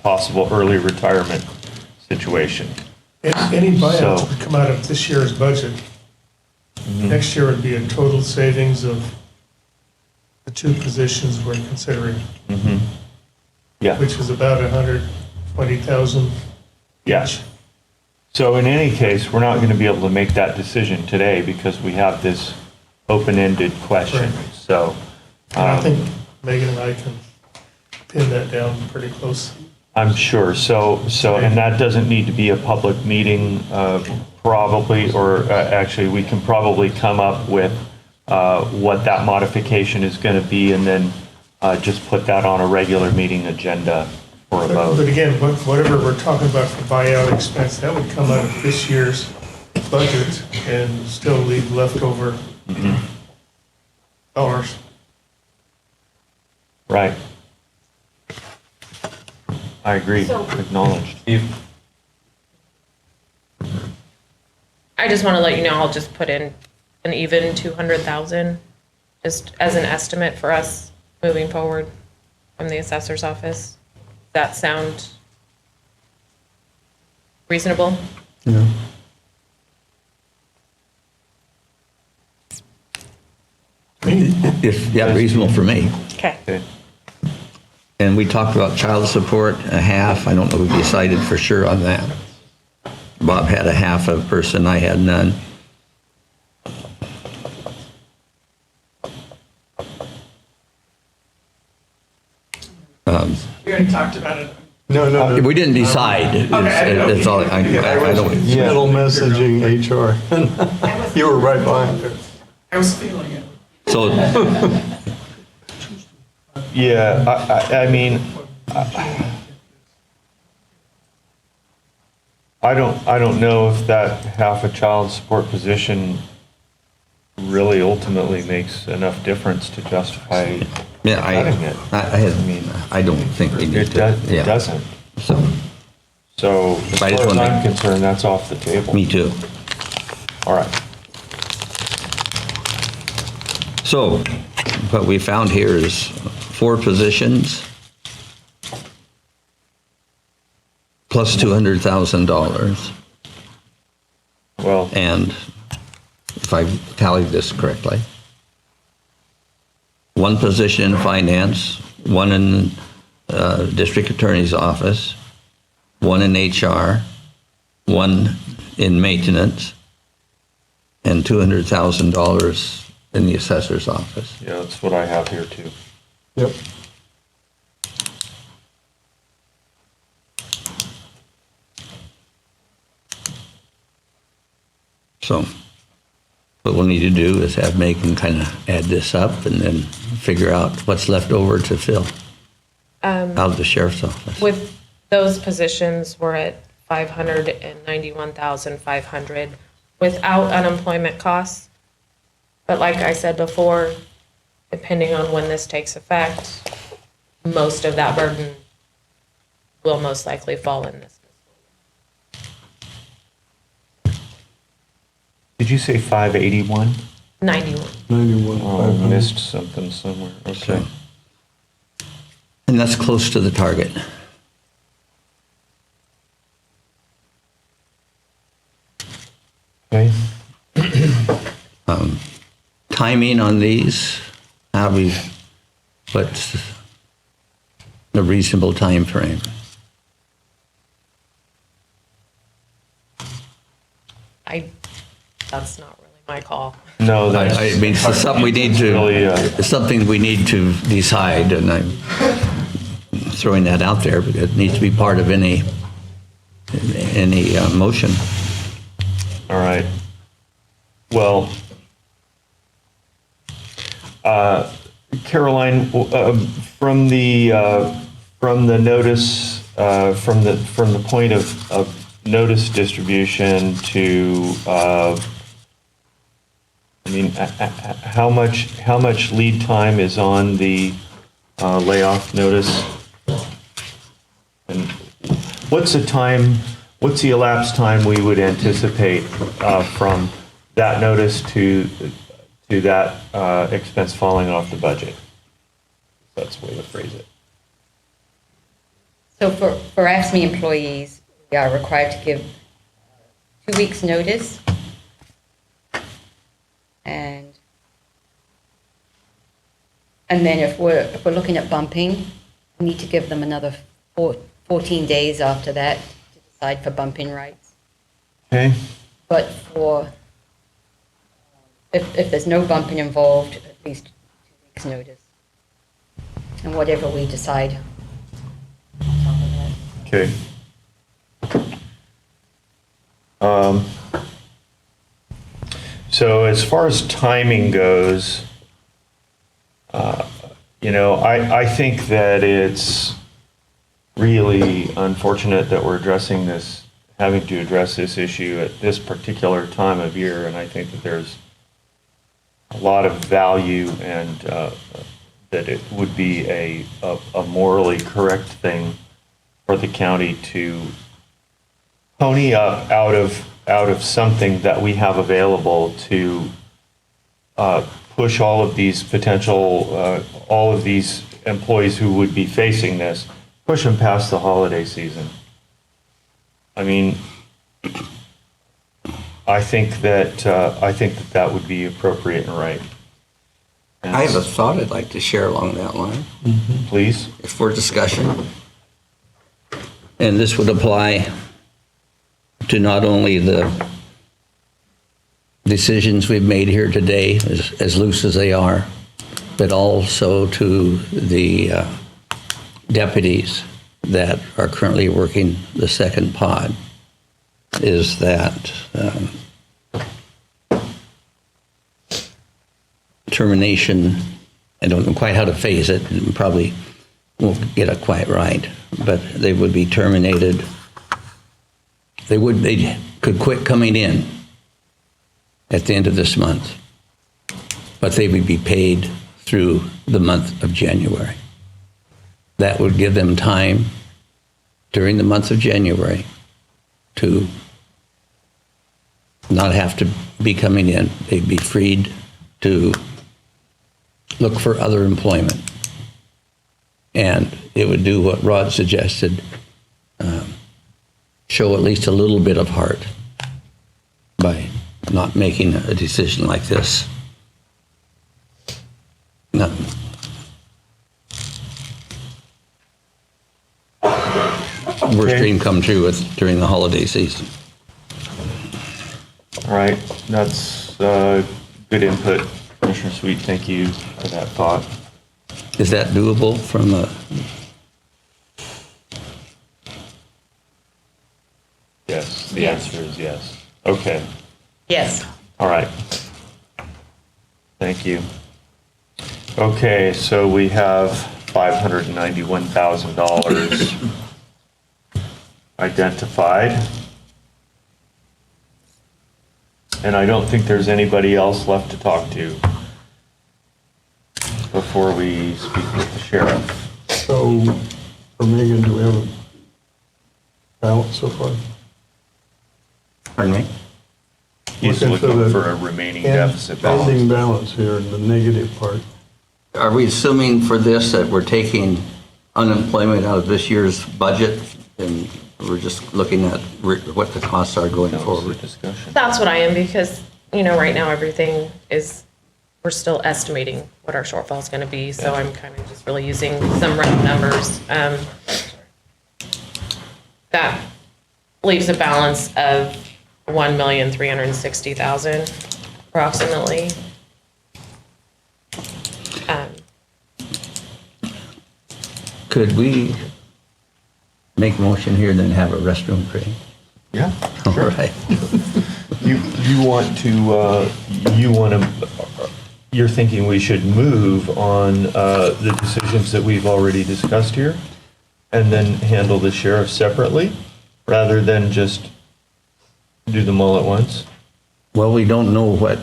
possible early retirement situation. Any buyouts So- would come out of this year's budget. Next year would be a total savings of the 2 positions we're considering, Yeah. which is about 120,000 Yeah. each. So in any case, we're not going to be able to make that decision today because we have this open-ended question. Right. So, And I think Megan and I can pin that down pretty close. I'm sure. So, and that doesn't need to be a public meeting, probably, or actually, we can probably come up with what that modification is going to be and then just put that on a regular meeting agenda for a vote. But again, whatever we're talking about for buyout expense, that would come out of this year's budget and still leave leftover dollars. Right. I agree. So- Acknowledged. I just want to let you know, I'll just put in an even 200,000 just as an estimate for us moving forward from the assessor's office? Does that sound reasonable? Yeah. If, yeah, reasonable for me. Okay. And we talked about child support, a half. I don't know if we decided for sure on that. Bob had a half a person, I had none. We already talked about it. No. We didn't decide. That's all. I don't. Middle messaging HR. You were right behind her. I was feeling it. So, Yeah, I mean, I don't know if that half a child support position really ultimately makes enough difference to justify yeah, cutting it. I don't think we need It to. does, Yeah. it doesn't. So, So as I far just as wanna- I'm concerned, that's off the table. me too. All right. So, what we found here is 4 positions plus $200,000. Well, And if I tallied this correctly, 1 position in finance, 1 in district attorney's office, 1 in HR, 1 in maintenance, and $200,000 in the assessor's office. yeah, that's what I have here too. Yep. So what we'll need to do is have Megan kind of add this up and then figure out what's left over to fill out of the sheriff's office. With those positions, we're at 591,500 without unemployment costs. But like I said before, depending on when this takes effect, most of that burden will most likely fall in this. Did you say 581? 91. 91. Oh, I missed something somewhere. Okay. And that's close to the target. Okay. Timing on these, what's a reasonable time frame? That's not really my call. No, that's. I mean, it's something we need Really, to, it's something we need to decide, and I'm throwing that out there because it needs to be part of any motion. All right. Well, Caroline, from the notice, from the point of notice distribution to, I mean, how much lead time is on the layoff notice? And what's the elapsed time we would anticipate from that notice to that expense falling off the budget? That's the way to phrase it. So for AFSCME employees, we are required to give 2 weeks' notice. And then if we're looking at bumping, we need to give them another 14 days after that to decide for bumping rights. Okay. But if there's no bumping involved, at least 2 weeks' notice. And whatever we decide on top of that. Okay. So as far as timing goes, I think that it's really unfortunate that we're having to address this issue at this particular time of year, and I think that there's a lot of value and that it would be a morally correct thing for the county to pony up out of something that we have available to push all of these potential, all of these employees who would be facing this, push them past the holiday season. I mean, I think that that would be appropriate and right. And I have a thought I'd like to share along that line. Please. For discussion. And this would apply to not only the decisions we've made here today, as loose as they are, but also to the deputies that are currently working the second pod, is that termination, I don't know quite how to phrase it, and probably won't get it quite right, but they would be terminated. They could quit coming in at the end of this month, but they would be paid through the month of January. That would give them time during the month of January to not have to be coming in. They'd be freed to look for other employment. And it would do what Rod suggested, show at least a little bit of heart by not making a decision like this. No. Worst dream come true during the holiday season. All right, that's good input, Commissioner Sweet. Thank you for that thought. Is that doable from a? Yes, the answer is yes. Okay. Yes. All right. Thank you. Okay, so we have $591,000 identified. And I don't think there's anybody else left to talk to before we speak with the sheriff. So, for Megan, do we have a balance so far? Pardon me? He's looking for a remaining deficit balance. Ending balance here in the negative part. Are we assuming for this that we're taking unemployment out of this year's budget and we're just looking at what the costs are going forward? That's what I am, because, right now everything is, we're still estimating what our shortfall is going to be. So I'm kind of just really using some round numbers. That leaves a balance of $1,360,000 approximately. Could we make a motion here and then have a restroom break? Yeah, All right. You're thinking we should move on the decisions that we've already discussed here and then handle the sheriff separately rather than just do them all at once? Well, we don't know what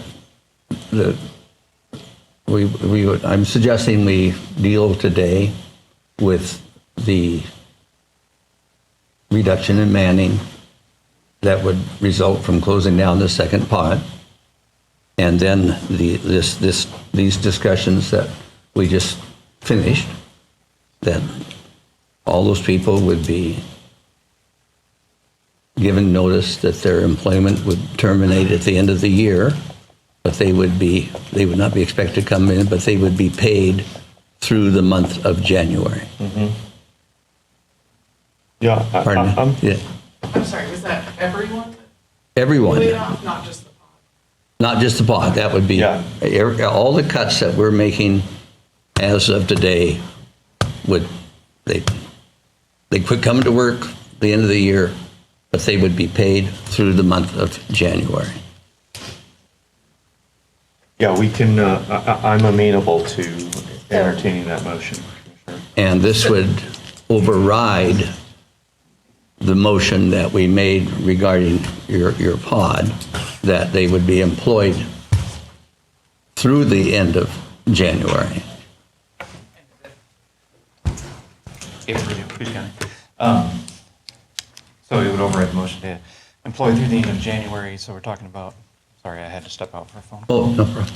I'm suggesting we deal today with the reduction in manning that would result from closing down the second pod. And then these discussions that we just finished, that all those people would be given notice that their employment would terminate at the end of the year, but they would not be expected to come in, but they would be paid through the month of January. Mm-hmm. Yeah. Pardon me? Yeah. I'm sorry, was that everyone? Everyone. Laid off, not just the pod? Not just the pod, that would be, all the cuts that we're making as of today they quit coming to work at the end of the year, but they would be paid through the month of January. Yeah, we can, I'm amenable to entertaining that motion, Commissioner. And this would override the motion that we made regarding your pod, that they would be employed through the end of January. So it would override the motion to employ through the end of January, so we're talking about, sorry, I had to step out for a phone. Oh, no problem.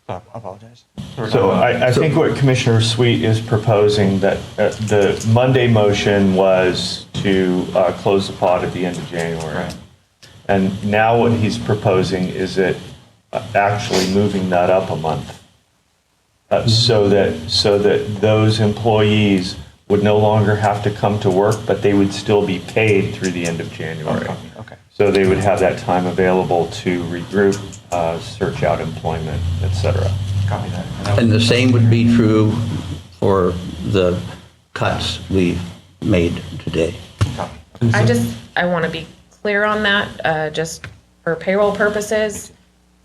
I apologize. So I think what Commissioner Sweet is proposing, that the Monday motion was to close the pot at the end of January. Right. And now what he's proposing is that actually moving that up a month. So that those employees would no longer have to come to work, but they would still be paid through the end of January. Okay. So they would have that time available to regroup, search out employment, et cetera. Copy that. And the same would be true for the cuts we made today. I want to be clear on that, just for payroll purposes.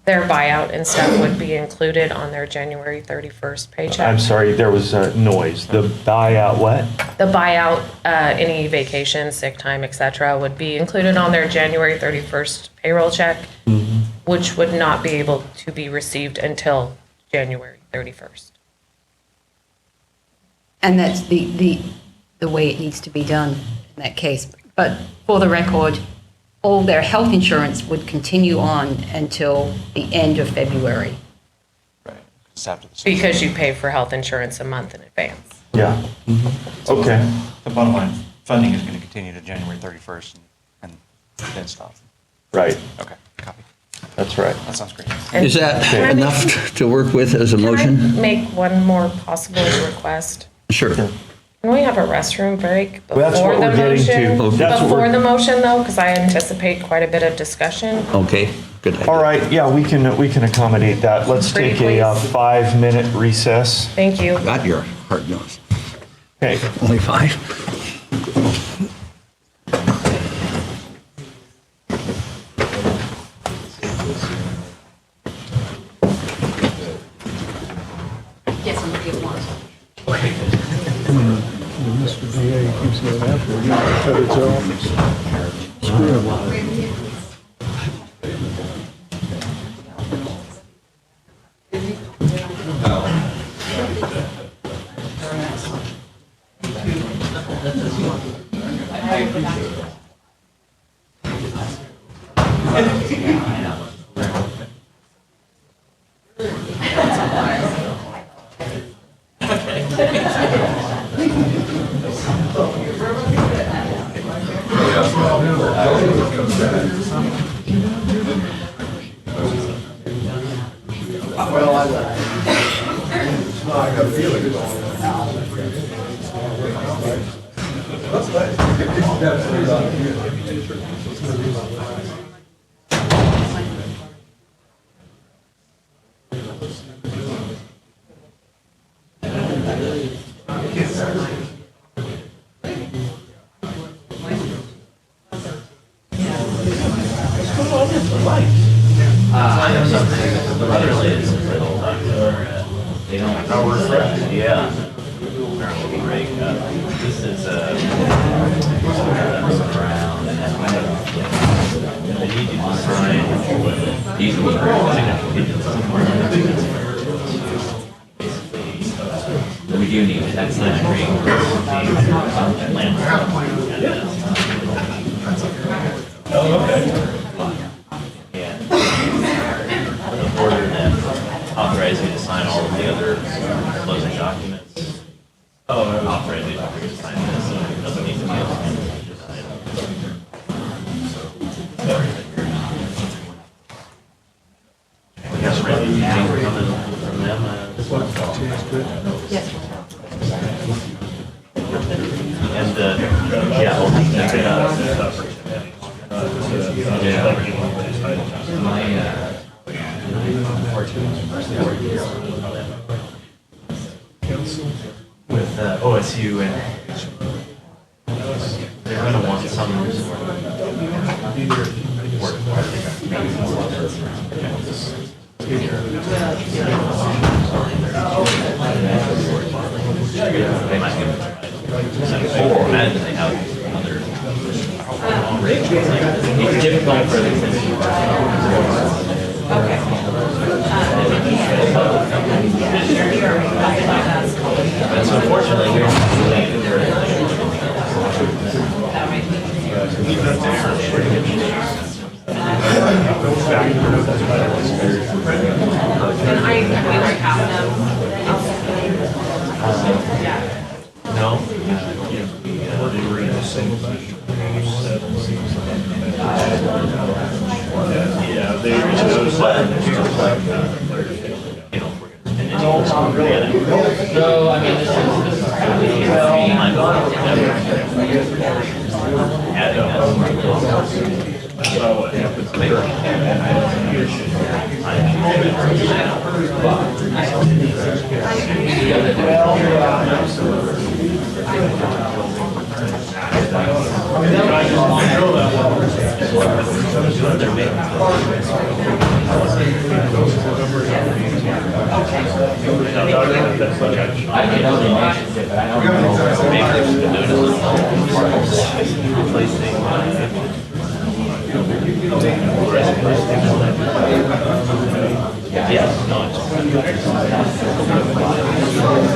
Their buyout and stuff would be included on their January 31st paycheck. I'm sorry, there was a noise. The buyout what? The buyout, any vacation, sick time, et cetera, would be included on their January 31st payroll check, which would not be able to be received until January 31st. And that's the way it needs to be done in that case. But for the record, all their health insurance would continue on until the end of February. Right. It's after the Because you pay for health insurance a month in advance. Yeah. Okay. The bottom line, funding is going to continue to January 31st and then stop. Right. Okay, copy. That's right. That sounds great. Is that Can I make- enough to work with as a Can I motion? make one more possible request? Sure. Can we have a restroom break Well, that's before what the we're getting to. motion? That's what Before we're- the motion, though, because I anticipate quite a bit of discussion. Okay, good. All right, yeah, we can accommodate that. Let's Pretty take a please. 5-minute recess. Thank you. Got your hard nose. Okay. Only 5? Yes, I'm going to get one. Mr. DA keeps going after it, cut its office. Screw him. They don't. Yeah. Break up. This is around. They need you to sign. These will we do need that sign agreeing. Oh, okay. Yeah. The order then authorize you to sign all of the other closing documents. Oh, authorize you to sign this, so it doesn't need to be able to sign. Yes, Randy, anything coming from them? Yes. And, yeah, we'll take that with OSU, and they're going to want some sort of work. They might give it. Or imagine they have other. It's difficult for them. But so unfortunately, we don't have to And I mean, I have them. Yeah. No? Yeah, they chose that. So, I mean, this is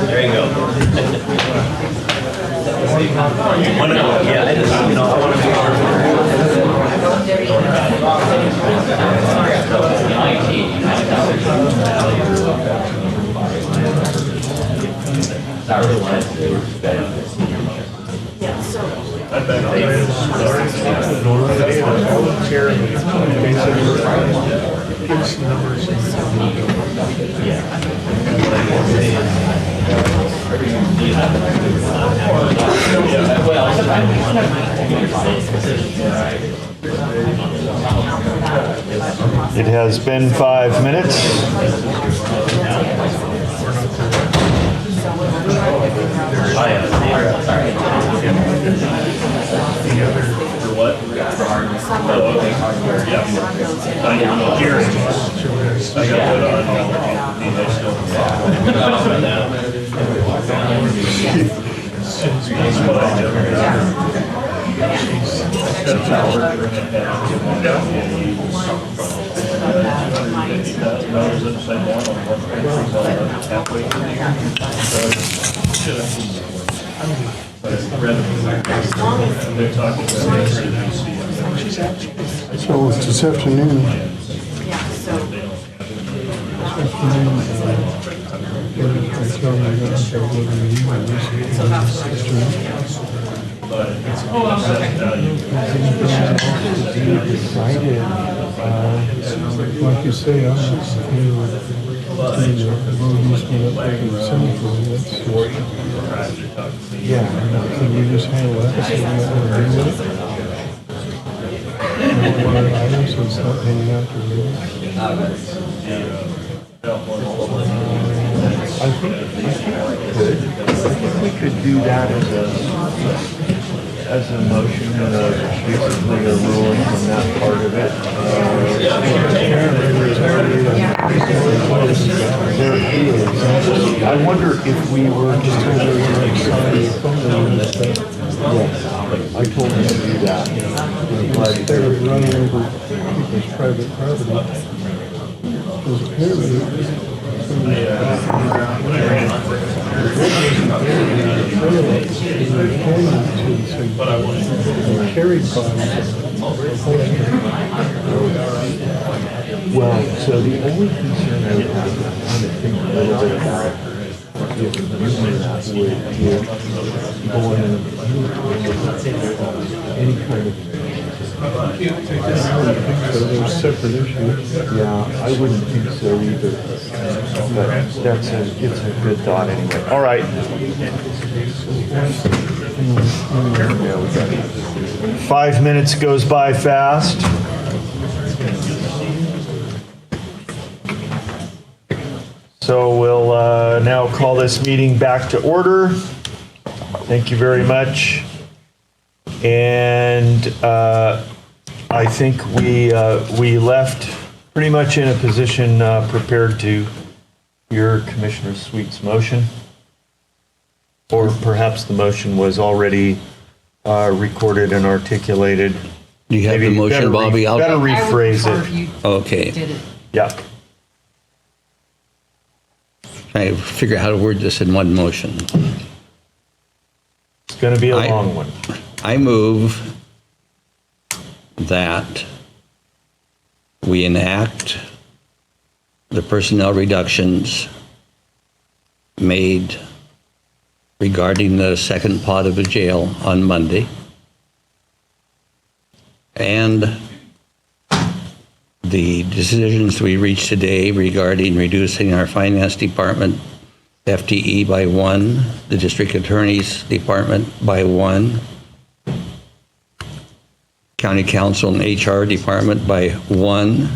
There you go. Yeah, I just, I want to It has been 5 minutes. So it's this afternoon. Decided, like you say, I'm yeah, can we just handle that? So we don't want to do with it? Items, so it's not hanging out to really. I think we could do that as a motion and basically a ruling on that part of it. There is. I wonder if we were to yes, I told him to do that. Instead of running over people's private property, because apparently carried by. Well, so the only concern I would have, I'm trying to think a little bit about if using that would give going any kind of. So there's separate issues. Yeah, I wouldn't think so either. But it's a good thought anyway. All right. Yeah, we got it. 5 minutes goes by fast. So we'll now call this meeting back to order. Thank you very much. And I think we left pretty much in a position prepared to hear Commissioner Sweet's motion. Or perhaps the motion was already recorded and articulated. Do you have the Maybe motion, Bobby? Better rephrase it. Okay. Yeah. Trying to figure out how to word this in one motion. It's going to be a long one. I move that we enact the personnel reductions made regarding the second pot of the jail on Monday, and the decisions we reached today regarding reducing our finance department FTE by 1, the district attorney's department by 1, county council and HR department by 1,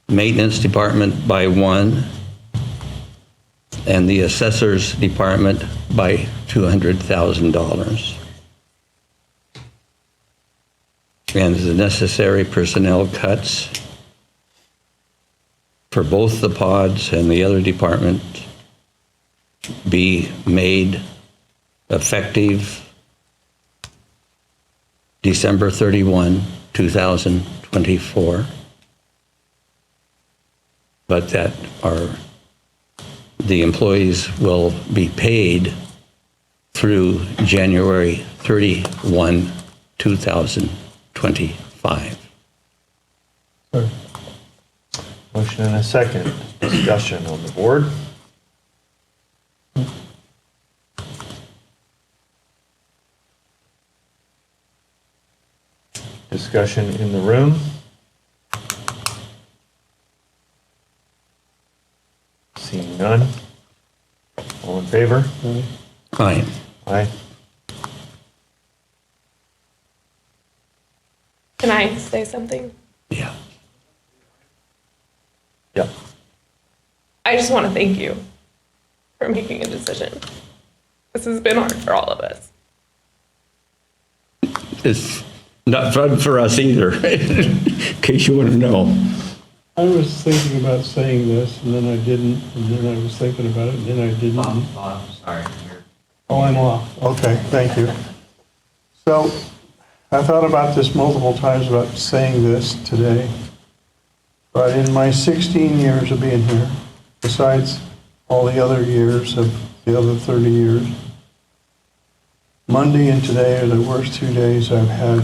maintenance department by 1, and the assessor's department by $200,000. And the necessary personnel cuts for both the pods and the other department be made effective December 31, 2024, but that the employees will be paid through January 31, 2025. Motion and a second. Discussion on the board. Discussion in the room. Seeing none. All in favor? Aye. Aye. Can I say something? Yeah. Yeah. I just want to thank you for making a decision. This has been hard for all of us. It's not fun for us either, in case you want to know. I was thinking about saying this, and then I didn't, and then I was thinking about it, and then I didn't. Sorry. Oh, I'm off. Okay, thank you. So I thought about this multiple times about saying this today. But in my 16 years of being here, besides all the other years of the other 30 years, Monday and today are the worst 2 days I've had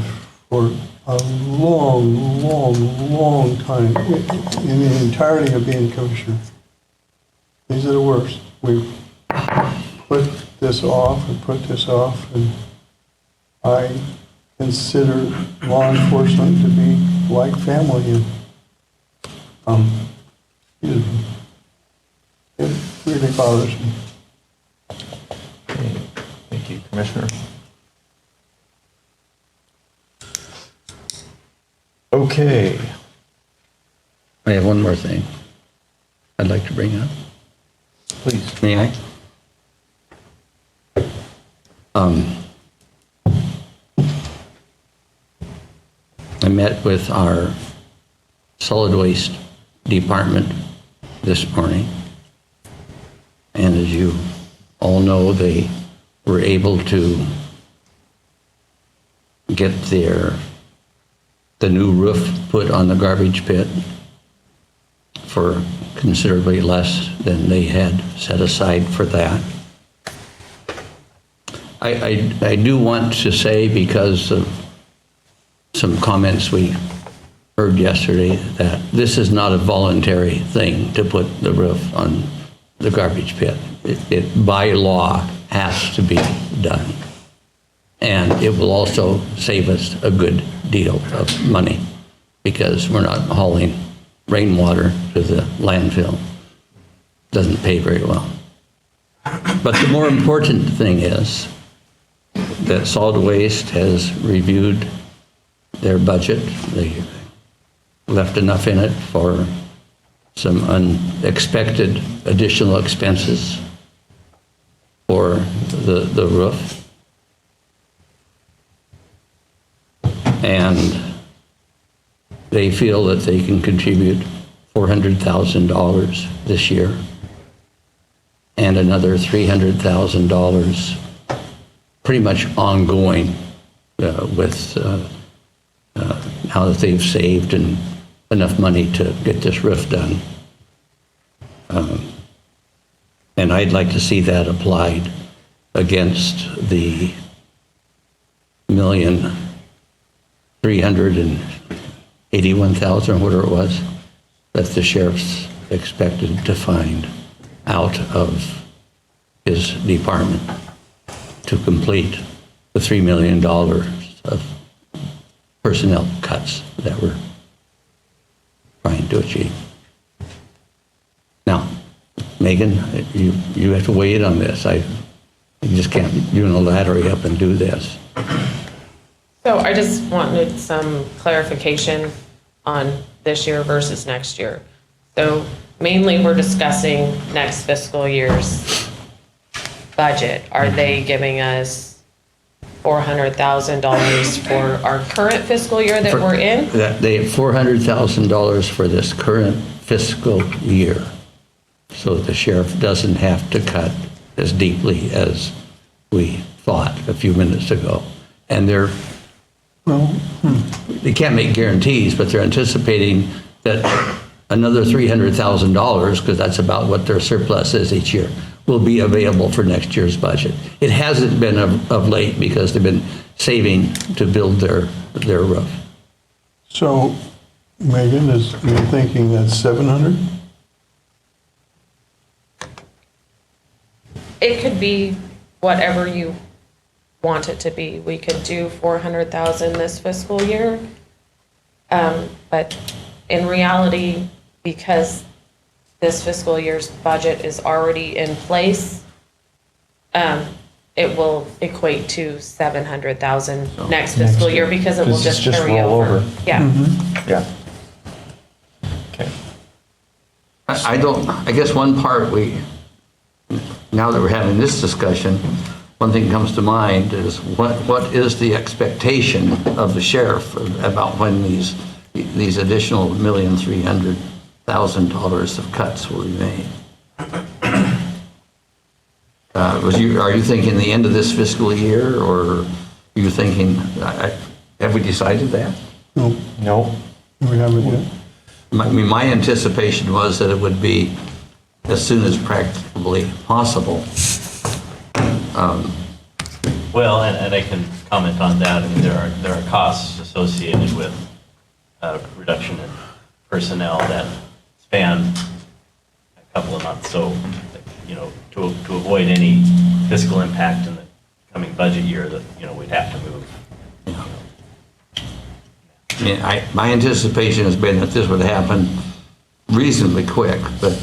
for a long, long, long time in the entirety of being commissioner. These are the worst. We've put this off and put this off, and I consider law enforcement to be like family. And it really bothers me. Thank you, Commissioner. Okay. I have one more thing I'd like to bring up. Please. May I? I met with our solid waste department this morning, and as you all know, they were able to get the new roof put on the garbage pit for considerably less than they had set aside for that. I do want to say, because of some comments we heard yesterday, that this is not a voluntary thing to put the roof on the garbage pit. It by law has to be done. And it will also save us a good deal of money, because we're not hauling rainwater to the landfill. Doesn't pay very well. But the more important thing is that solid waste has reviewed their budget. They left enough in it for some unexpected additional expenses for the roof. And they feel that they can contribute $400,000 this year and another $300,000 pretty much ongoing with now that they've saved and enough money to get this roof done. And I'd like to see that applied against the $1,300,000 81,000, whatever it was, that the sheriff's expected to find out of his department to complete the $3 million of personnel cuts that we're trying to achieve. Now, Megan, you have to weigh in on this. You just can't unilaterally up and do this. So I just wanted some clarification on this year versus next year. So mainly we're discussing next fiscal year's budget. Are they giving us $400,000 for our current fiscal year that we're in? They have $400,000 for this current fiscal year, so that the sheriff doesn't have to cut as deeply as we thought a few minutes ago. And they can't make guarantees, but they're anticipating that another $300,000, because that's about what their surplus is each year, will be available for next year's budget. It hasn't been of late because they've been saving to build their roof. So, Megan, you're thinking that's 700? It could be whatever you want it to be. We could do 400,000 this fiscal year. But in reality, because this fiscal year's budget is already in place, it will equate to 700,000 next fiscal year because it will just carry over. Yeah. Yeah. I guess one part now that we're having this discussion, one thing comes to mind is what is the expectation of the sheriff about when these additional $1,300,000 of cuts will be made? Are you thinking the end of this fiscal year, or are you thinking, have we decided that? No. No. We haven't yet. My anticipation was that it would be as soon as practically possible. Well, and I can comment on that. I mean, there are costs associated with reduction in personnel that span a couple of months. So, to avoid any fiscal impact in the coming budget year, that we'd have to move. I mean, my anticipation has been that this would happen reasonably quick, but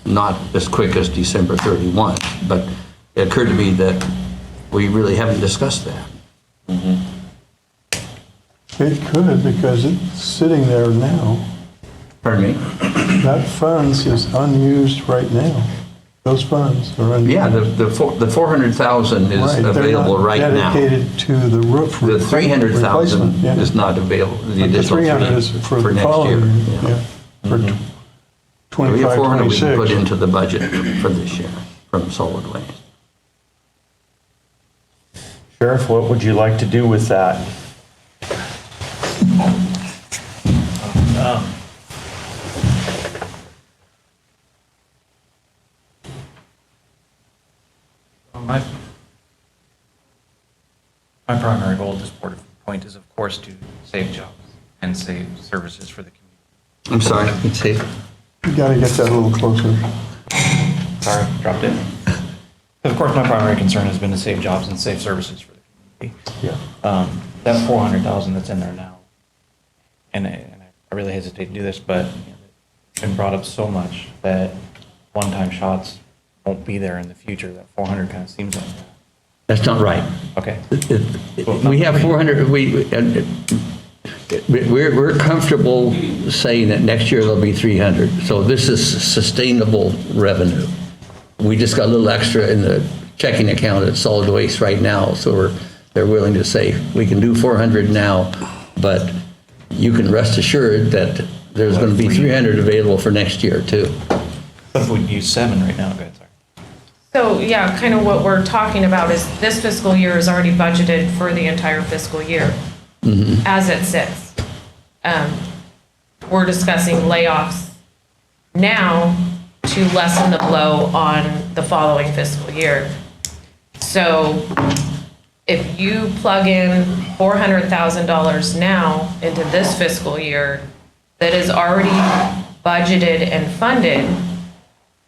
not as quick as December 31. But it occurred to me that we really haven't discussed that. It could, because it's sitting there now. Pardon me? That funds is unused right now. Those funds are unused. Yeah, the 400,000 is available right now. Dedicated to the roof. The 300,000 replacement, yeah. is not available. The But the additional 300 is for the next following year. year, yeah. For We 25, have 400 we can put 26. into the budget for this year from solid waste. Sheriff, what would you like to do with that? My primary goal at this point is, of course, to save jobs and save services for the community. I'm sorry, let's see. You gotta get that a little closer. Sorry, dropped it. Of course, my primary concern has been to save jobs and save services for the community. Yeah. That 400,000 that's in there now, and I really hesitate to do this, but it's been brought up so much that one-time shots won't be there in the future. That 400 kind of seems like that. That's not right. Okay. We have 400, we're comfortable saying that next year there'll be 300. So this is sustainable revenue. We just got a little extra in the checking account at solid waste right now. So they're willing to say, we can do 400 now, but you can rest assured that there's going to be 300 available for next year too. But if we use 7 right now, go ahead, sorry. So, yeah, kind of what we're talking about is this fiscal year is already budgeted for the entire fiscal year as it sits. We're discussing layoffs now to lessen the blow on the following fiscal year. So if you plug in $400,000 now into this fiscal year, that is already budgeted and funded,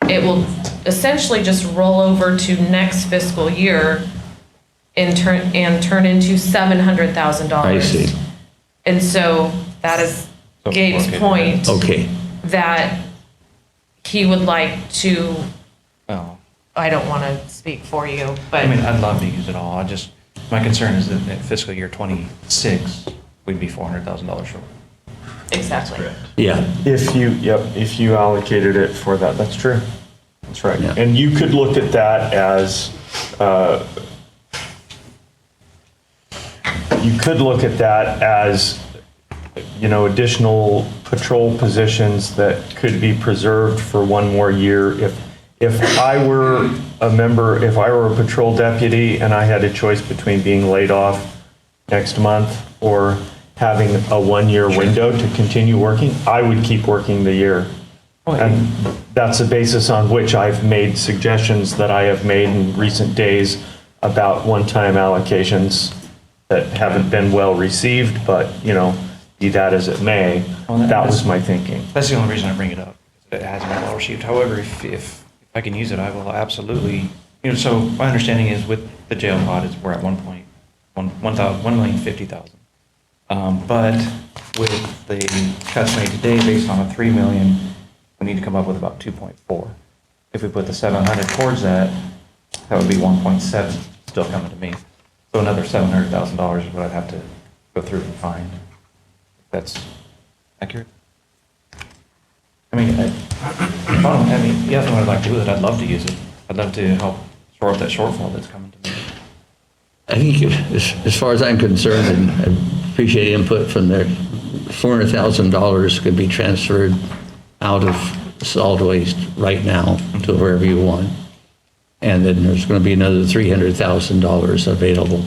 it will essentially just roll over to next fiscal year and turn into $700,000. I see. And so that is Gabe's point. Okay. That he would like to, Oh, I don't want to speak for you, but. I mean, I'd love to use it all. My concern is that in fiscal year '26, we'd be $400,000 short. Exactly. Yeah. If you allocated it for that, that's true. That's right. Yeah. And you could look at that as, additional patrol positions that could be preserved for one more year. If I were a patrol deputy and I had a choice between being laid off next month or having a one-year window to continue working, I would keep working the year. And that's the basis on which I've made suggestions that I have made in recent days about one-time allocations that haven't been well received, but, be that as it may, that was my thinking. That's the only reason I bring it up. It hasn't been well received. However, if I can use it, I will absolutely, so my understanding is with the jail pod, we're at 1,050,000. But with the cuts made today based on a 3 million, we need to come up with about 2.4. If we put the 700 towards that, that would be 1.7 still coming to me. So another $700,000 is what I'd have to go through and find. That's accurate? I mean, yes, what I'd like to do with it, I'd love to use it. I'd love to help shore up that shortfall that's coming to me. I think as far as I'm concerned, and I appreciate input from there, $400,000 could be transferred out of solid waste right now to wherever you want. And then there's going to be another $300,000 available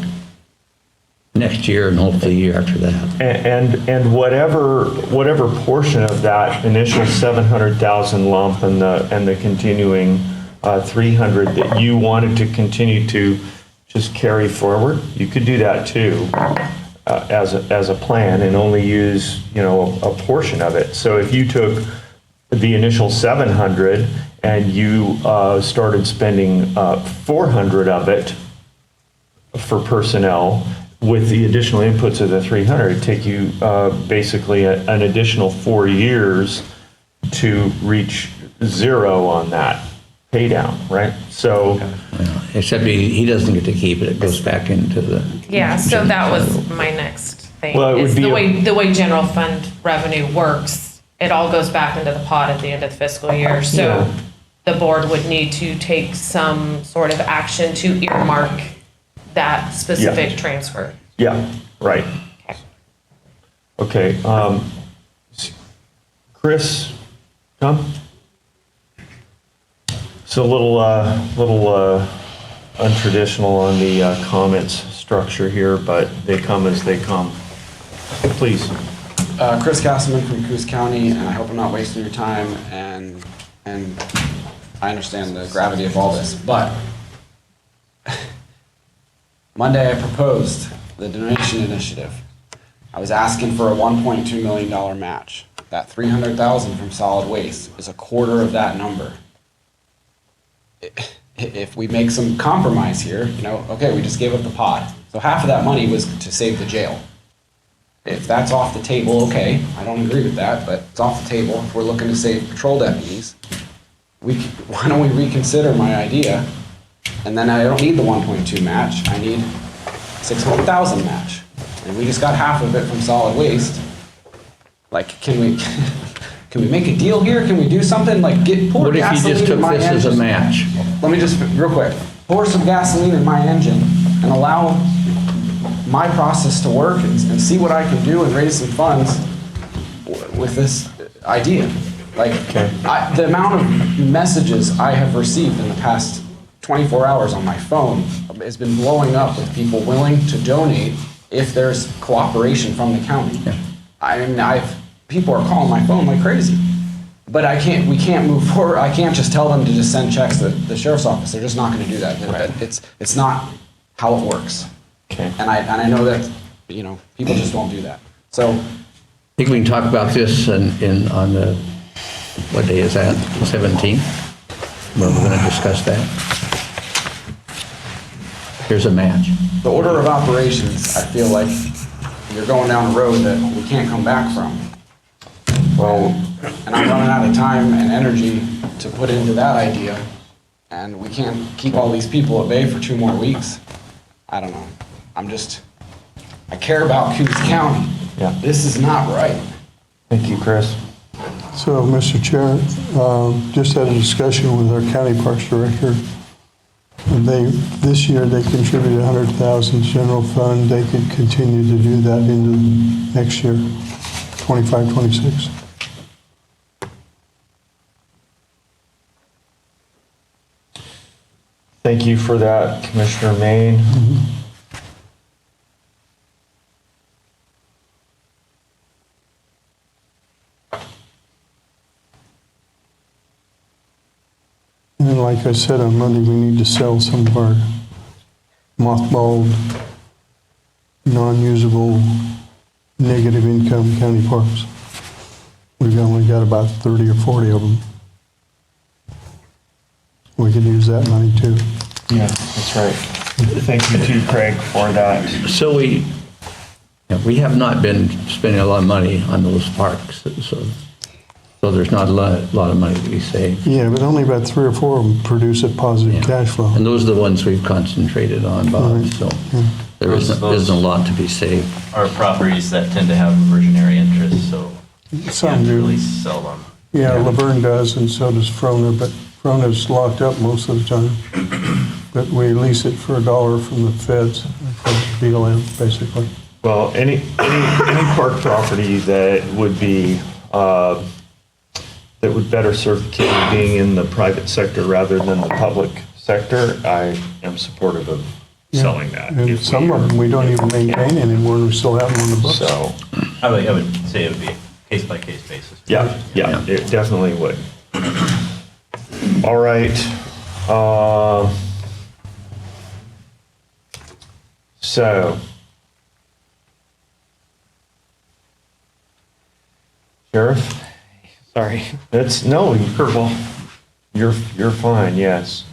next year and hopefully the year after that. And whatever portion of that initial 700,000 lump and the continuing 300 that you wanted to continue to just carry forward, you could do that too, as a plan, and only use a portion of it. So if you took the initial 700 and you started spending 400 of it for personnel, with the additional inputs of the 300, it'd take you basically an additional 4 years to reach zero on that pay down, right? So, except he doesn't get to keep it; it goes back into the. Yeah, so that was my next thing. Well, it would is be the way general fund revenue works, it all goes back into the pot at the end of the fiscal year. So the board would need to take some sort of action to earmark that specific transfer. yeah, right. Okay. Chris, Tom? It's a little untraditional on the comments structure here, but they come as they come. Please. Chris Castleman from Coos County, and I hope I'm not wasting your time, and I understand the gravity of all this, but Monday I proposed the donation initiative. I was asking for a $1.2 million match. That $300,000 from solid waste is a quarter of that number. If we make some compromise here, okay, we just gave up the pot. So half of that money was to save the jail. If that's off the table, okay, I don't agree with that, but it's off the table. If we're looking to save patrol deputies, why don't we reconsider my idea? And then I don't need the 1.2 match, I need 600,000 match. And we just got half of it from solid waste. Like, can we make a deal here? Can we do something like pour What if you gasoline just in took my this as a engine? match? Let me just, real quick, pour some gasoline in my engine and allow my process to work and see what I can do and raise some funds with this idea. Like, the amount of messages I have received in the past 24 hours on my phone has been blowing up with people willing to donate if there's cooperation from the county. Yeah. I mean, people are calling my phone like crazy. But we can't move forward. I can't just tell them to just send checks to the sheriff's office. They're just not going to do that. Right. It's not how it works. Okay. And I know that, people just don't do that. So think we can talk about this on the, what day is that? 17th? Where we're going to discuss that. Here's a match. The order of operations, I feel like you're going down a road that we can't come back from. Well, and I'm running out of time and energy to put into that idea, and we can't keep all these people at bay for 2 more weeks. I don't know. I care about Coos County. Yeah. This is not right. Thank you, Chris. So, Mr. Chair, just had a discussion with our county parks director. This year, they contributed 100,000 general fund. They could continue to do that into next year, 25, 26. Thank you for that, Commissioner Main. And like I said on Monday, we need to sell some of our mothballed, non-usable, negative income county parks. We've only got about 30 or 40 of them. We could use that money too. Yeah, that's right. Thank you too, Craig, for that. So we have not been spending a lot of money on those parks, so there's not a lot of money to be saved. Yeah, but only about 3 or 4 of them produce a positive cash flow. And those are the ones we've concentrated on, Bob, Right. so there isn't a lot to be saved. Are properties that tend to have reversionary interest, so you Some can't do. really sell them. Yeah, Laverne does, and so does Froner, but Froner's locked up most of the time. But we lease it for $1 from the feds, from BLM, basically. Well, any park property that would be, that would better serve the county being in the private sector rather than the public sector, I am supportive of selling that. And some of them we don't even maintain anymore, and we still have them on the books. So, I would say it would be a case-by-case basis. yeah, it definitely would. All right. So, Sheriff? Sorry. You're fine, yes.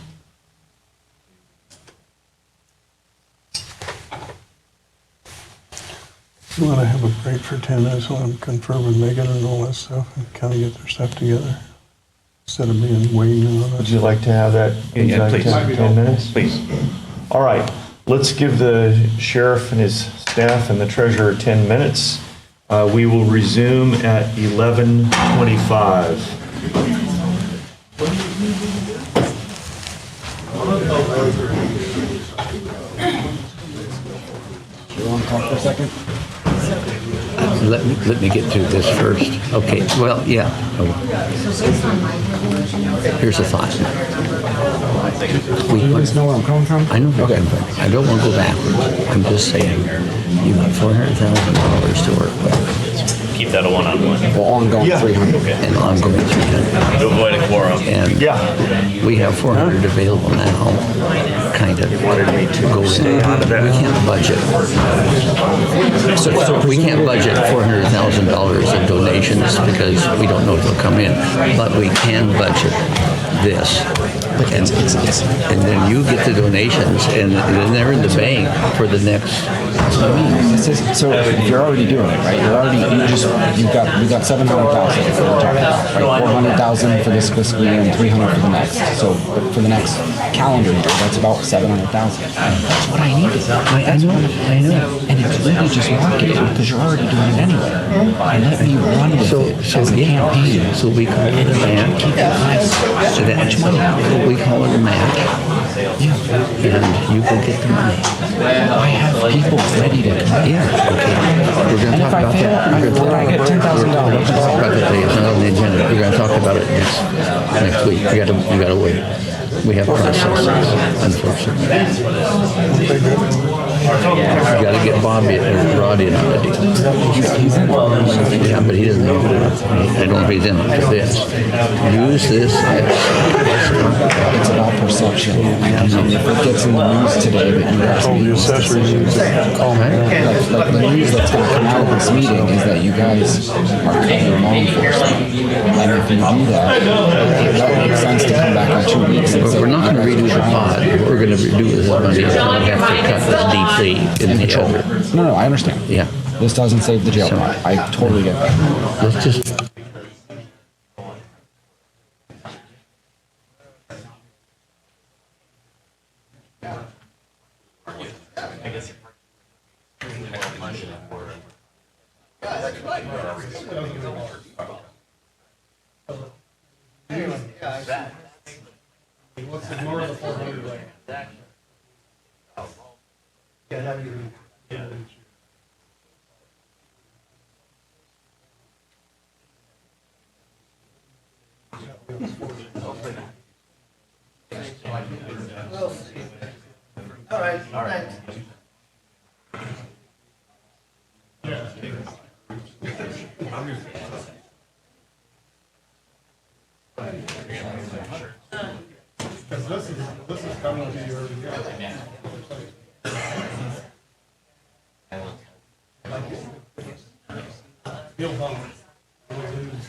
You want to have a break for 10 minutes while I confer with Megan and all that stuff and kind of get their stuff together? Instead of being waiting on Would us. you like to have that? Yeah, please. 10 minutes? Please. All right, let's give the sheriff and his staff and the treasurer 10 minutes. We will resume at 11:25. You want to talk for a second? Let me get through this first. Okay, well, yeah. Here's a thought. You guys know where I'm coming from? I know where you're coming from. I don't want to go backwards. I'm just saying, you got $400,000 to work with. Keep that a one-on-one. Well, ongoing 300. And ongoing 300. To avoid a quorum. And we have 400 available now, kind of. Wanted me to go stay out of that. We can't budget. So we can't budget $400,000 of donations because we don't know if they'll come in. But we can budget this. And then you get the donations and then they're in the bank for the next. So you're already doing it, right? You've got 700,000 for the talking about, right? 400,000 for this fiscal year and 300 for the next. So for the next calendar year, that's about 700,000. That's what I need. I know. And it's really just marketing because you're already doing it anyway. And let me run with it as a campaign. So we call it a match. So that's money. We call it a match. Yeah. And you go get the money. I have people ready to. Yeah, okay. We're going to talk about that. I get $10,000. We're going to talk about that. It's not on the agenda. We're going to talk about it next week. You gotta wait. We have processes, unfortunately. You gotta get Bobby and Rod in on it. Yeah, but he doesn't know. I don't know if he's in for this. Use this It's about perception. And if it gets in the news today that you guys made this decision, like the news that's going to come out of this meeting is that you guys are cutting law enforcement. And if you do that, that makes sense to come back in 2 weeks and But say, we're not gonna redo the pod. What we're gonna redo this money is we're gonna have to cut this deeply in the other. No, I understand. Yeah. This doesn't save the jail pod. I totally get that. Let's just. Let's ignore the 400 right now. All right, thanks. Because this is coming to you every year. You'll bump. We'll lose.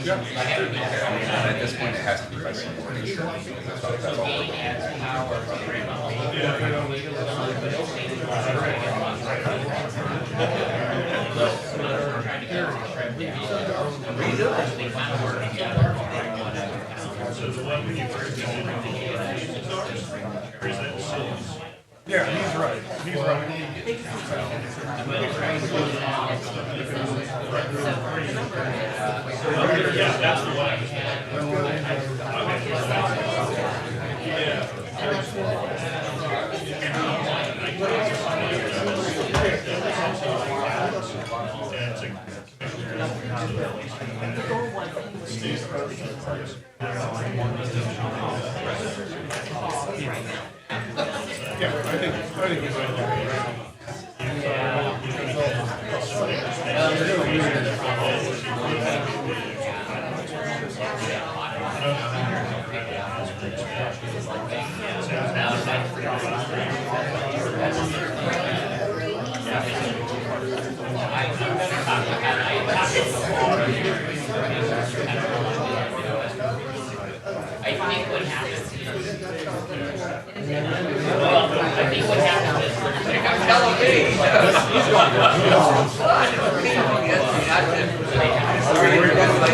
At this point, it has to be by some more insurance. That's all we're Yeah, he's right. He's right. Yeah, that's the one I was. He's going.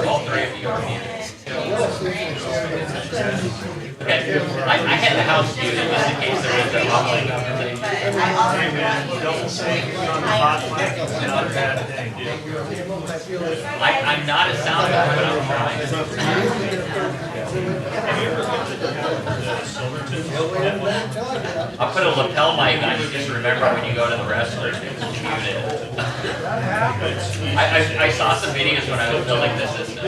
All three of you are muted. Okay, I had the house muted just in case there was a rumbling. Don't say you're on the hot mic, it's not a bad thing, dude. I'm not a sound guy, but I'm trying. I'll put a lapel mic on you, just remember when you go to the restroom, it's muted. I saw some videos when I was building this system.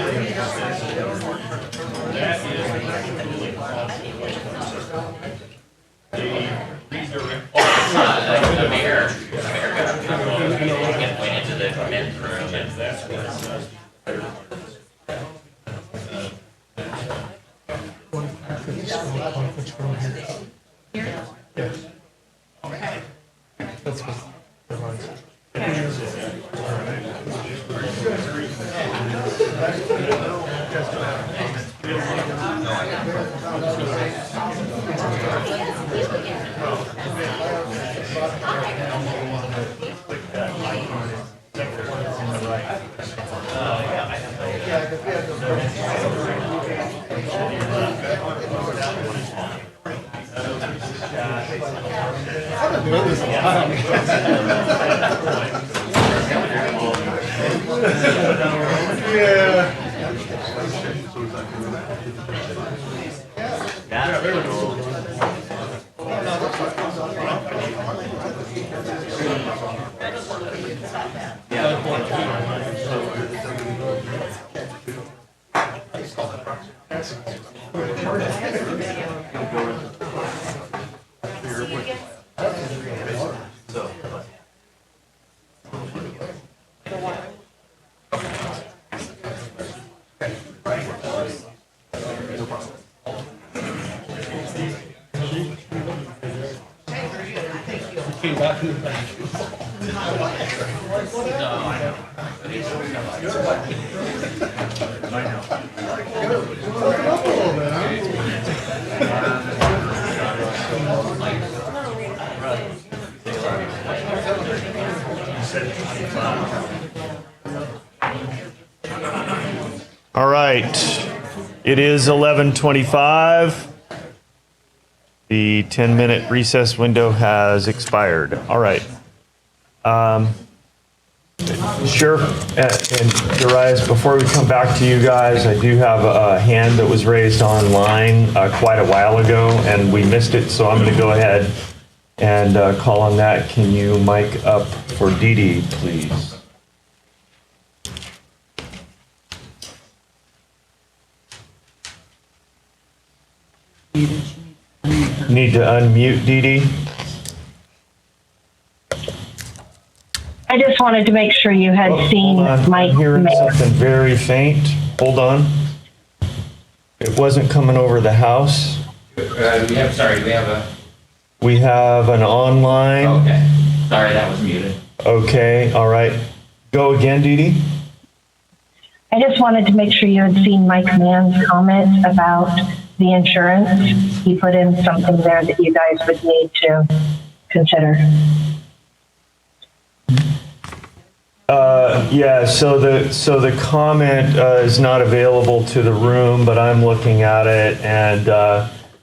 Oh, the mayor went into the men's room and that's what. That's what. Came back in the back. All right, it is 11:25. The 10-minute recess window has expired. All right. Sheriff and Darius, before we come back to you guys, I do have a hand that was raised online quite a while ago, and we missed it, so I'm going to go ahead and call on that. Can you mic up for Dee Dee, please? Need to unmute Dee Dee. I just wanted to make sure you had seen Hold on, my I'm hearing email. something very faint. Hold on. It wasn't coming over the house. We have, sorry, we have a. We have an online. Okay. Sorry, that was muted. Okay, all right. Go again, Dee Dee? I just wanted to make sure you had seen Mike Mann's comment about the insurance. He put in something there that you guys would need to consider. Yeah, so the comment is not available to the room, but I'm looking at it, and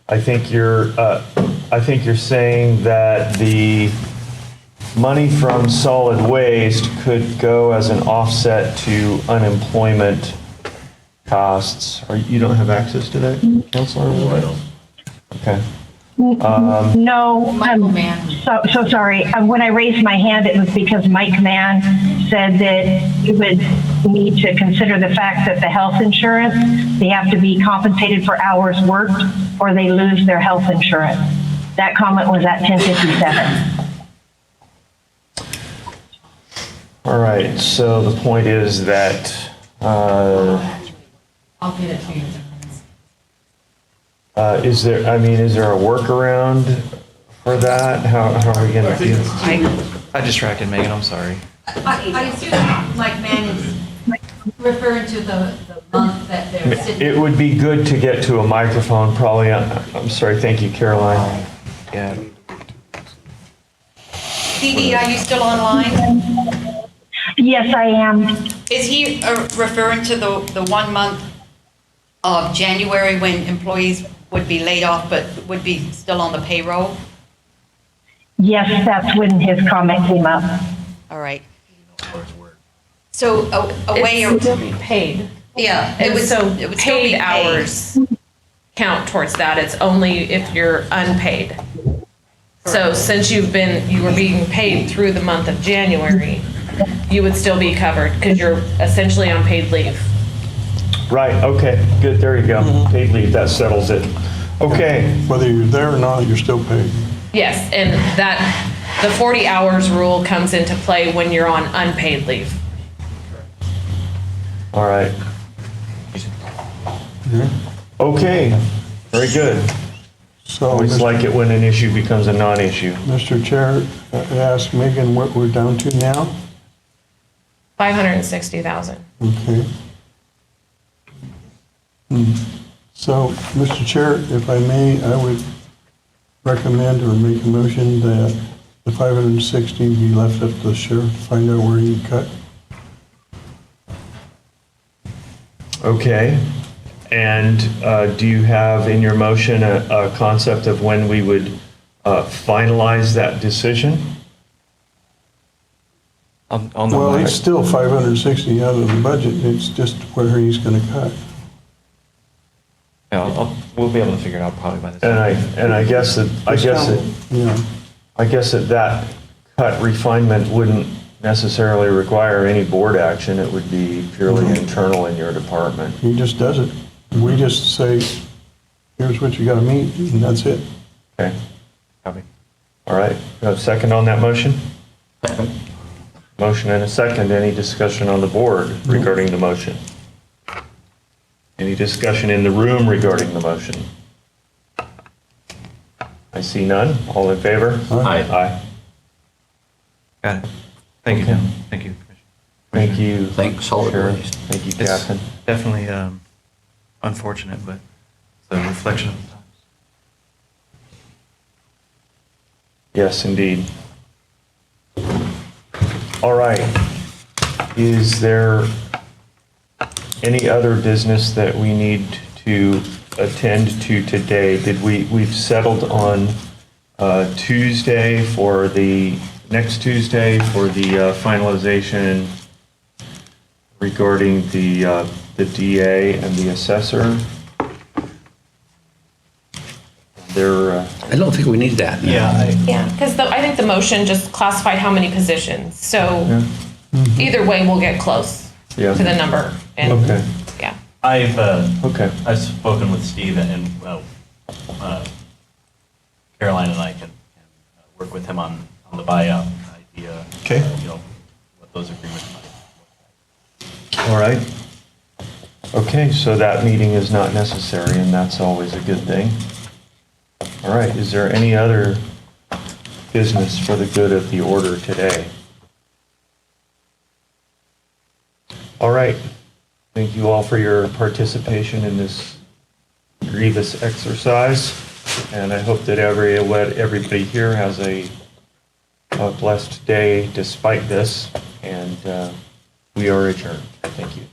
I think you're saying that the money from solid waste could go as an offset to unemployment costs. Or you don't have access to that, Counselor? I don't. Okay. No, so sorry. When I raised my hand, it was because Mike Mann said that you would need to consider the fact that the health insurance, they have to be compensated for hours worked or they lose their health insurance. That comment was at 10:57. All right, so the point is that, I'll get it to you. is there a workaround for that? How are we gonna do this? I distracted Megan, I'm sorry. I assume Mike Mann is referring to the month that they're sitting. It would be good to get to a microphone, probably. I'm sorry, thank you, Caroline. Yeah. Dee Dee, are you still online? Yes, I am. Is he referring to the 1 month of January when employees would be laid off but would be still on the payroll? Yes, that's when his comment came up. All right. So a way It's still be paid. Yeah, And so it would still be paid hours count towards that. It's only if you're unpaid. So since you were being paid through the month of January, you would still be covered because you're essentially on paid leave. Right, okay, good, there you go. Paid leave, that settles it. Okay. Whether you're there or not, you're still paid. Yes, and the 40 hours rule comes into play when you're on unpaid leave. All right. Okay, very good. So, Always like it when an issue becomes a non-issue. Mr. Chair, I asked Megan what we're down to now. 560,000. Okay. So, Mr. Chair, if I may, I would recommend or make a motion that the 560 be left up to the sheriff to find out where he can cut. Okay, and do you have in your motion a concept of when we would finalize that decision? Well, it's still 560 out of the budget, it's just where he's gonna cut. Yeah, we'll be able to figure it out probably by the And I guess that that cut refinement wouldn't necessarily require any board action. It would be purely internal in your department. He just does it. We just say, here's what you gotta meet, and that's it. Okay. Copy. All right. You have a second on that motion? Second. Motion and a second. Any discussion on the board regarding the motion? Any discussion in the room regarding the motion? I see none. All in favor? Aye. Aye. Got it. Thank you, Okay. Tim. Thank you. Thank you. Thanks, solid Sheriff. waste. Thank you, It's Captain. definitely unfortunate, but it's a reflection of the times. Yes, indeed. All right. Is there any other business that we need to attend to today? We've settled on Tuesday for next Tuesday for the finalization regarding the DA and the assessor. I don't think we need that. Yeah, because I think the motion just classified how many positions. So either way, we'll get close Yeah. to the number. And Okay. yeah. I've spoken with Steve and Caroline and I can work with him on the buyout idea. Okay. What those agreements might. All right. Okay, so that meeting is not necessary, and that's always a good thing. All right, is there any other business for the good of the order today. All right. Thank you all for your participation in this grievous exercise, and I hope that everybody here has a blessed day despite this, and we are adjourned. Thank you.